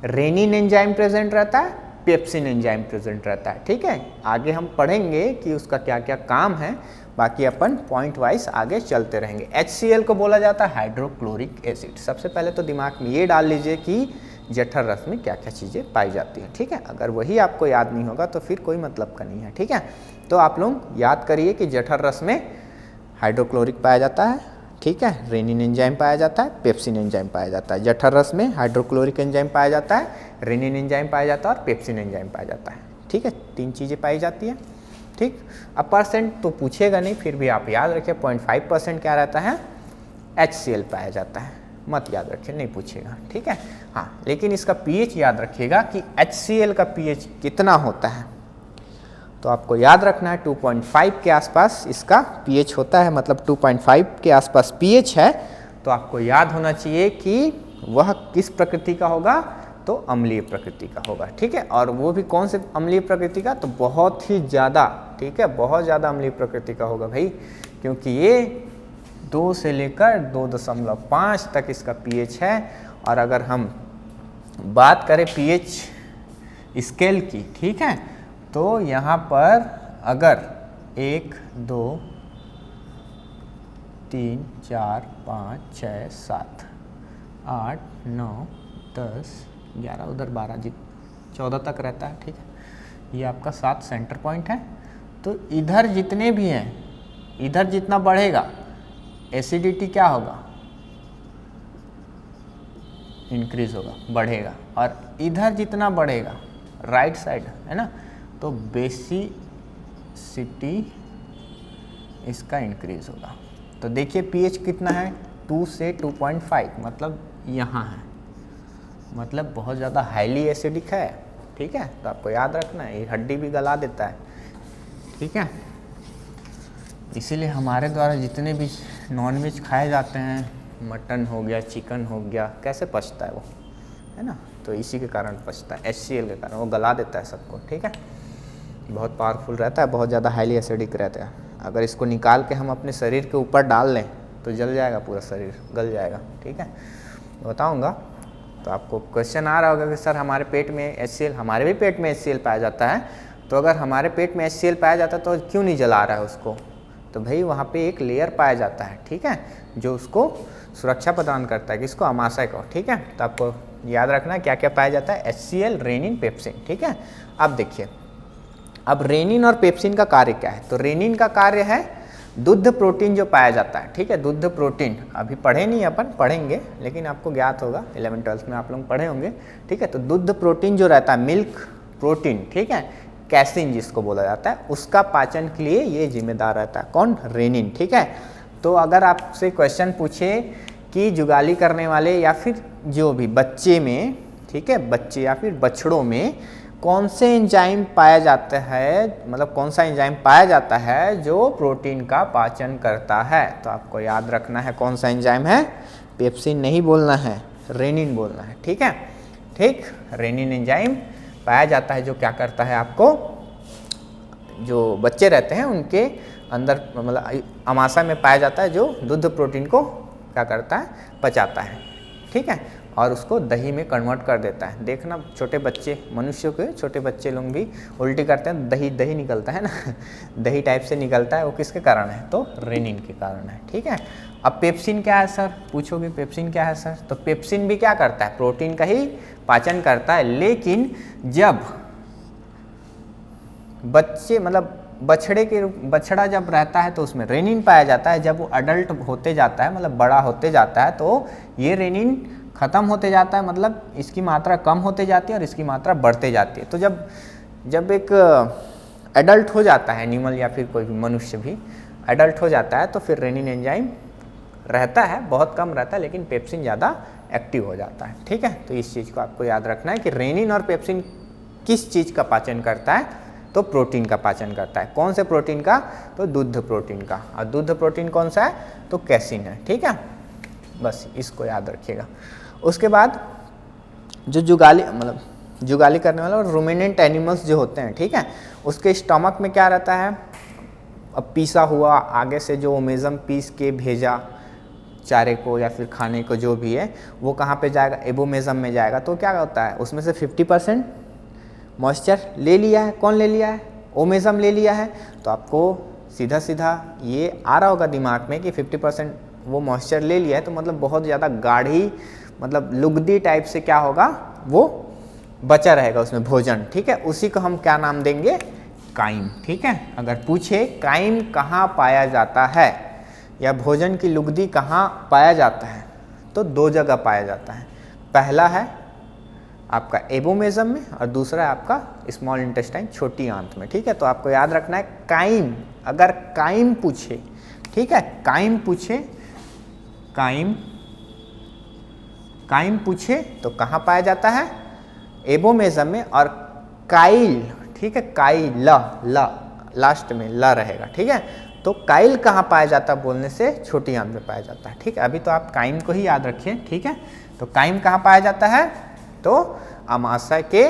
रेनिन एंजाइम प्रेजेंट रहता है, पेप्सिन एंजाइम प्रेजेंट रहता है। ठीक है, आगे हम पढ़ेंगे कि उसका क्या क्या काम है, बाकी अपन पॉइंट वाइज आगे चलते रहेंगे। HCl को बोला जाता है हाइड्रोक्लोरिक एसिड। सबसे पहले तो दिमाग में ये डाल लीजिए कि जठर रस में क्या क्या चीज़ें पाई जाती हैं। ठीक है, अगर वही आपको याद नहीं होगा तो फिर कोई मतलब का नहीं है। ठीक है, तो आप लोग याद करिए कि जठर रस में हाइड्रोक्लोरिक पाया जाता है। ठीक है, रेनिन एंजाइम पाया जाता है, पेप्सिन एंजाइम पाया जाता है। जठर रस में हाइड्रोक्लोरिक एंजाइम पाया जाता है, रेनिन एंजाइम पाया जाता है और पेप्सिन एंजाइम पाया जाता है। ठीक है, 3 चीज़ें पाई जाती हैं। ठीक, अब परसेंट तो पूछेगा नहीं, फिर भी आप याद रखें 0.5% क्या रहता है, HCl पाया जाता है। मत याद रखें, नहीं पूछेगा। ठीक है, हाँ, लेकिन इसका pH याद रखिएगा कि HCl का pH कितना होता है। तो आपको याद रखना है 2.5 के आसपास इसका pH होता है, मतलब 2.5 के आसपास pH है। तो आपको याद होना चाहिए कि वह किस प्रकृति का होगा, तो अम्लीय प्रकृति का होगा। ठीक है, और वो भी कौन से अम्लीय प्रकृति का, तो बहुत ही ज़्यादा। ठीक है, बहुत ज़्यादा अम्लीय प्रकृति का होगा भाई, क्योंकि ये 2 से लेकर 2.5 तक इसका pH है। और अगर हम बात करें pH स्केल की, ठीक है, तो यहाँ पर अगर 1 2 3 4 5 6 7 8 9 10 11 उधर 12 14 तक रहता है। ठीक है, ये आपका 7 सेंटर पॉइंट है। तो इधर जितने भी हैं, इधर जितना बढ़ेगा एसिडिटी क्या होगा, इंक्रीज होगा, बढ़ेगा। और इधर जितना बढ़ेगा राइट साइड है ना, तो बेसिसिटी इसका इंक्रीज होगा। तो देखिए pH कितना है, 2 से 2.5, मतलब यहाँ है, मतलब बहुत ज़्यादा हाईली एसिडिक है। ठीक है, तो आपको याद रखना है, ये हड्डी भी गला देता है। ठीक है, इसीलिए हमारे द्वारा जितने भी नॉनवेज खाए जाते हैं, मटन हो गया, चिकन हो गया, कैसे पचता है वो, है ना, तो इसी के कारण पचता है, HCl के कारण वो गला देता है सबको। ठीक है, बहुत पावरफुल रहता है, बहुत ज़्यादा हाईली एसिडिक रहता है। अगर इसको निकाल के हम अपने शरीर के ऊपर डाल लें तो जल जाएगा, पूरा शरीर गल जाएगा। ठीक है, बताऊँगा। तो आपको क्वेश्चन आ रहा होगा कि सर हमारे पेट में HCl, हमारे भी पेट में HCl पाया जाता है, तो अगर हमारे पेट में HCl पाया जाता है तो क्यों नहीं जला रहा है उसको, तो भाई वहाँ पे एक लेयर पाया जाता है। ठीक है, जो उसको सुरक्षा प्रदान करता है, किसको, अमाशय को। ठीक है, तो आपको याद रखना है क्या क्या पाया जाता है, HCl, रेनिन, पेप्सिन। ठीक है, अब देखिए, अब रेनिन और पेप्सिन का कार्य क्या है, तो रेनिन का कार्य है दुग्ध प्रोटीन जो पाया जाता है। ठीक है, दुग्ध प्रोटीन अभी पढ़े नहीं, अपन पढ़ेंगे, लेकिन आपको ज्ञात होगा, 11th 12th में आप लोग पढ़े होंगे। ठीक है, तो दुग्ध प्रोटीन जो रहता है, मिल्क प्रोटीन, ठीक है, कैसिन जिसको बोला जाता है, उसका पाचन के लिए ये जिम्मेदार रहता है। कौन? रेनिन। ठीक है, तो अगर आपसे क्वेश्चन पूछे कि जुगाली करने वाले या फिर जो भी बच्चे में, ठीक है, बच्चे या फिर बछड़ों में कौन से एंजाइम पाया जाता है, मतलब कौन सा एंजाइम पाया जाता है जो प्रोटीन का पाचन करता है, तो आपको याद रखना है कौन सा एंजाइम है। पेप्सिन नहीं बोलना है, रेनिन बोलना है। ठीक है, ठीक, रेनिन एंजाइम पाया जाता है जो क्या करता है, आपको जो बच्चे रहते हैं उनके अंदर मतलब अमाशय में पाया जाता है, जो दुग्ध प्रोटीन को क्या करता है, पचाता है। ठीक है, और उसको दही में कन्वर्ट कर देता है। देखना छोटे बच्चे, मनुष्यों के छोटे बच्चे लोग भी उल्टी करते हैं, दही दही निकलता है ना दही टाइप से निकलता है, वो किसके कारण है, तो रेनिन के कारण है। ठीक है, अब पेप्सिन क्या है सर, पूछोगे पेप्सिन क्या है सर, तो पेप्सिन भी क्या करता है, प्रोटीन का ही पाचन करता है, लेकिन जब बच्चे मतलब बछड़ा जब रहता है तो उसमें रेनिन पाया जाता है। जब वो अडल्ट होते जाता है, मतलब बड़ा होते जाता है, तो ये रेनिन ख़त्म होते जाता है, मतलब इसकी मात्रा कम होते जाती है और इसकी मात्रा बढ़ते जाती है। तो जब एक एडल्ट हो जाता है एनिमल या फिर कोई भी मनुष्य भी एडल्ट हो जाता है, तो फिर रेनिन एंजाइम रहता है, बहुत कम रहता है, लेकिन पेप्सिन ज़्यादा एक्टिव हो जाता है। ठीक है, तो इस चीज़ को आपको याद रखना है कि रेनिन और पेप्सिन किस चीज़ का पाचन करता है, तो प्रोटीन का पाचन करता है। कौन से प्रोटीन का, तो दुग्ध प्रोटीन का। और दुग्ध प्रोटीन कौन सा है, तो कैसिन है। ठीक है, बस इसको याद रखिएगा। उसके बाद जो जुगाली करने वाला और रूमिनेंट एनिमल्स जो होते हैं, ठीक है, उसके स्टमक में क्या रहता है, अब पीसा हुआ आगे से जो ओमेजम पीस के भेजा चारे को या फिर खाने को जो भी है, वो कहाँ पे जाएगा, एबोमेजम में जाएगा। तो क्या होता है, उसमें से 50% मॉइस्चर ले लिया है। कौन ले लिया है, ओमेजम ले लिया है। तो आपको सीधा सीधा ये आ रहा होगा दिमाग में कि 50% वो मॉइस्चर ले लिया है, तो मतलब बहुत ज़्यादा गाढ़ी, मतलब लुगदी टाइप से क्या होगा, वो बचा रहेगा उसमें भोजन। ठीक है, उसी को हम क्या नाम देंगे, काइम। ठीक है, अगर पूछे काइम कहाँ पाया जाता है या भोजन की लुगदी कहाँ पाया जाता है, तो 2 जगह पाया जाता है। पहला है आपका एबोमेजम में और दूसरा है आपका स्मॉल इंटेस्टाइन, छोटी आंत में। ठीक है, तो आपको याद रखना है काइम, अगर काइम पूछे, ठीक है, काइम पूछे तो कहाँ पाया जाता है, एबोमेजम में। और काइल, ठीक है, काइल लास्ट में ल रहेगा। ठीक है, तो काइल कहाँ पाया जाता है बोलने से, छोटी आंत में पाया जाता है। ठीक है, अभी तो आप काइम को ही याद रखिए। ठीक है, तो काइम कहाँ पाया जाता है, तो अमाशय के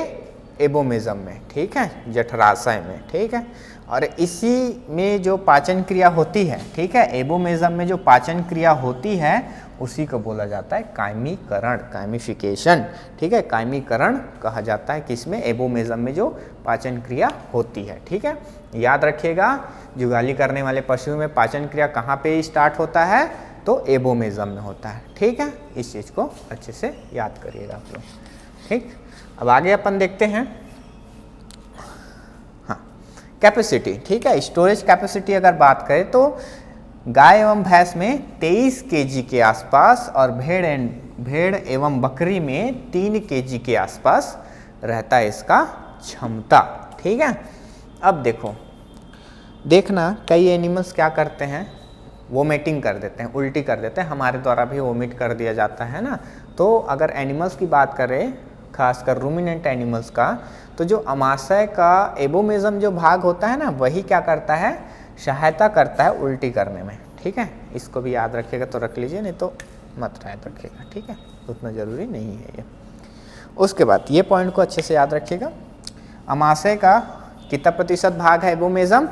एबोमेजम में। ठीक है, जठराशय में। ठीक है, और इसी में जो पाचन क्रिया होती है, ठीक है, एबोमेजम में जो पाचन क्रिया होती है उसी को बोला जाता है कायमीकरण, कायमिफिकेशन। ठीक है, कायमीकरण कहा जाता है किसमें, एबोमेजम में जो पाचन क्रिया होती है। ठीक है, याद रखिएगा जुगाली करने वाले पशुओं में पाचन क्रिया कहाँ पे स्टार्ट होता है, तो एबोमेजम में होता है। ठीक है, इस चीज़ को अच्छे से याद करिएगा आप लोग। ठीक, अब आगे अपन देखते हैं, हाँ, कैपेसिटी। ठीक है, स्टोरेज कैपेसिटी अगर बात करें तो गाय एवं भैंस में 23 केजी के आसपास और भेड़ एवं बकरी में 3 केजी के आसपास रहता है इसका क्षमता। ठीक है, अब देखना कई एनिमल्स क्या करते हैं, वोमिटिंग कर देते हैं, उल्टी कर देते हैं, हमारे द्वारा भी वोमिट कर दिया जाता है ना। तो अगर एनिमल्स की बात करें, खासकर रूमिनेंट एनिमल्स का, तो जो अमाशय का एबोमेजम जो भाग होता है ना, वही क्या करता है, सहायता करता है उल्टी करने में। ठीक है, इसको भी याद रखिएगा तो रख लीजिए, नहीं तो मत याद रखिएगा। ठीक है, उतना ज़रूरी नहीं है ये। उसके बाद ये पॉइंट को अच्छे से याद रखिएगा, अमाशय का कितना प्रतिशत भाग है एबोमेजम,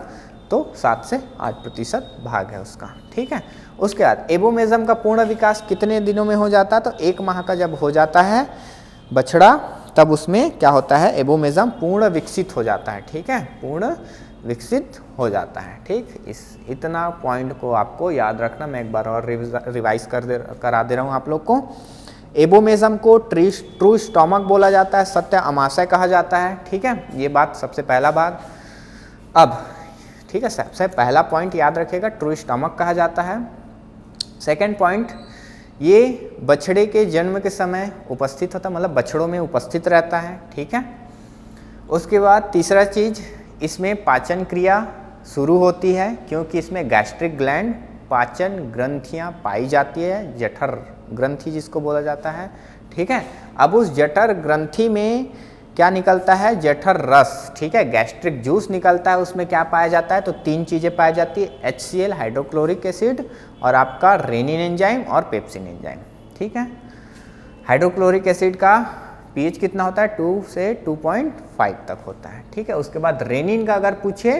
तो 7 से 8% भाग है उसका। ठीक है, उसके बाद एबोमेजम का पूर्ण विकास कितने दिनों में हो जाता है, तो 1 माह का जब हो जाता है बछड़ा, तब उसमें क्या होता है, एबोमेजम पूर्ण विकसित हो जाता है। ठीक है, पूर्ण विकसित हो जाता है। ठीक, इतना पॉइंट को आपको याद रखना। मैं एक बार और रिवाइज करा दे रहा हूँ आप लोग को। एबोमेजम को ट्रू स्टोमक बोला जाता है, सत्य अमाशय कहा जाता है। ठीक है, ये बात सबसे पहला भाग। अब ठीक है, सबसे पहला पॉइंट याद रखिएगा, ट्रू स्टोमक कहा जाता है। सेकेंड पॉइंट, ये बछड़े के जन्म के समय उपस्थित होता है, मतलब बछड़ों में उपस्थित रहता है। ठीक है, उसके बाद तीसरा चीज़, इसमें पाचन क्रिया शुरू होती है क्योंकि इसमें गैस्ट्रिक ग्लैंड पाचन ग्रंथियां पाई जाती है, जठर ग्रंथि जिसको बोला जाता है। ठीक है, अब उस जठर ग्रंथि में क्या निकलता है, जठर रस, ठीक है, गैस्ट्रिक जूस निकलता है। उसमें क्या पाया जाता है, तो 3 चीज़ें पाई जाती है, HCl हाइड्रोक्लोरिक एसिड और आपका रेनिन एंजाइम और पेप्सिन एंजाइम। ठीक है, हाइड्रोक्लोरिक एसिड का pH कितना होता है, 2 से 2.5 तक होता है। ठीक है, उसके बाद रेनिन का अगर पूछे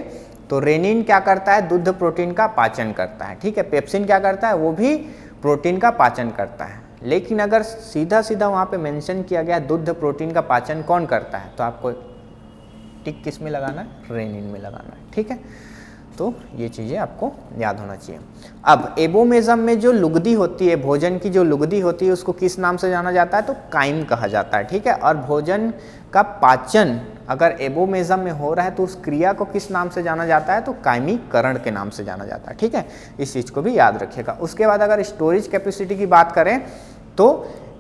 तो रेनिन क्या करता है, दुग्ध प्रोटीन का पाचन करता है। ठीक है, पेप्सिन क्या करता है, वो भी प्रोटीन का पाचन करता है। लेकिन अगर सीधा सीधा वहाँ पे मेंशन किया गया दुग्ध प्रोटीन का पाचन कौन करता है, तो आपको टिक किस में लगाना है, रेनिन में लगाना है। ठीक है, तो ये चीज़ें आपको याद होना चाहिए। अब एबोमेज़म में जो लुगदी होती है, भोजन की जो लुगदी होती है, उसको किस नाम से जाना जाता है, तो काइम कहा जाता है। ठीक है, और भोजन का पाचन अगर एबोमेज़म में हो रहा है तो उस क्रिया को किस नाम से जाना जाता है, तो कायमीकरण के नाम से जाना जाता है। ठीक है, इस चीज़ को भी याद रखिएगा। उसके बाद अगर स्टोरेज कैपेसिटी की बात करें तो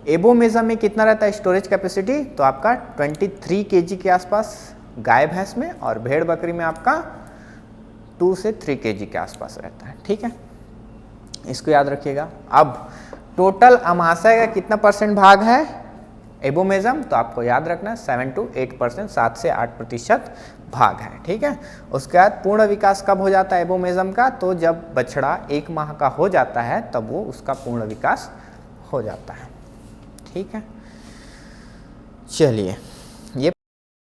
एबोमेज़म में कितना रहता है स्टोरेज कैपेसिटी, तो आपका 23 kg के आसपास गाय भैंस में, और भेड़ बकरी में आपका 2 से 3 kg के आसपास रहता है। ठीक है, इसको याद रखिएगा। अब टोटल अमाशय का कितना % भाग है एबोमेज़म, तो आपको याद रखना 7 to 8%, 7 से 8% भाग है। ठीक है, उसके बाद पूर्ण विकास कब हो जाता है एबोमेज़म का, तो जब बछड़ा 1 माह का हो जाता है तब वो उसका पूर्ण विकास हो जाता है। ठीक है, चलिए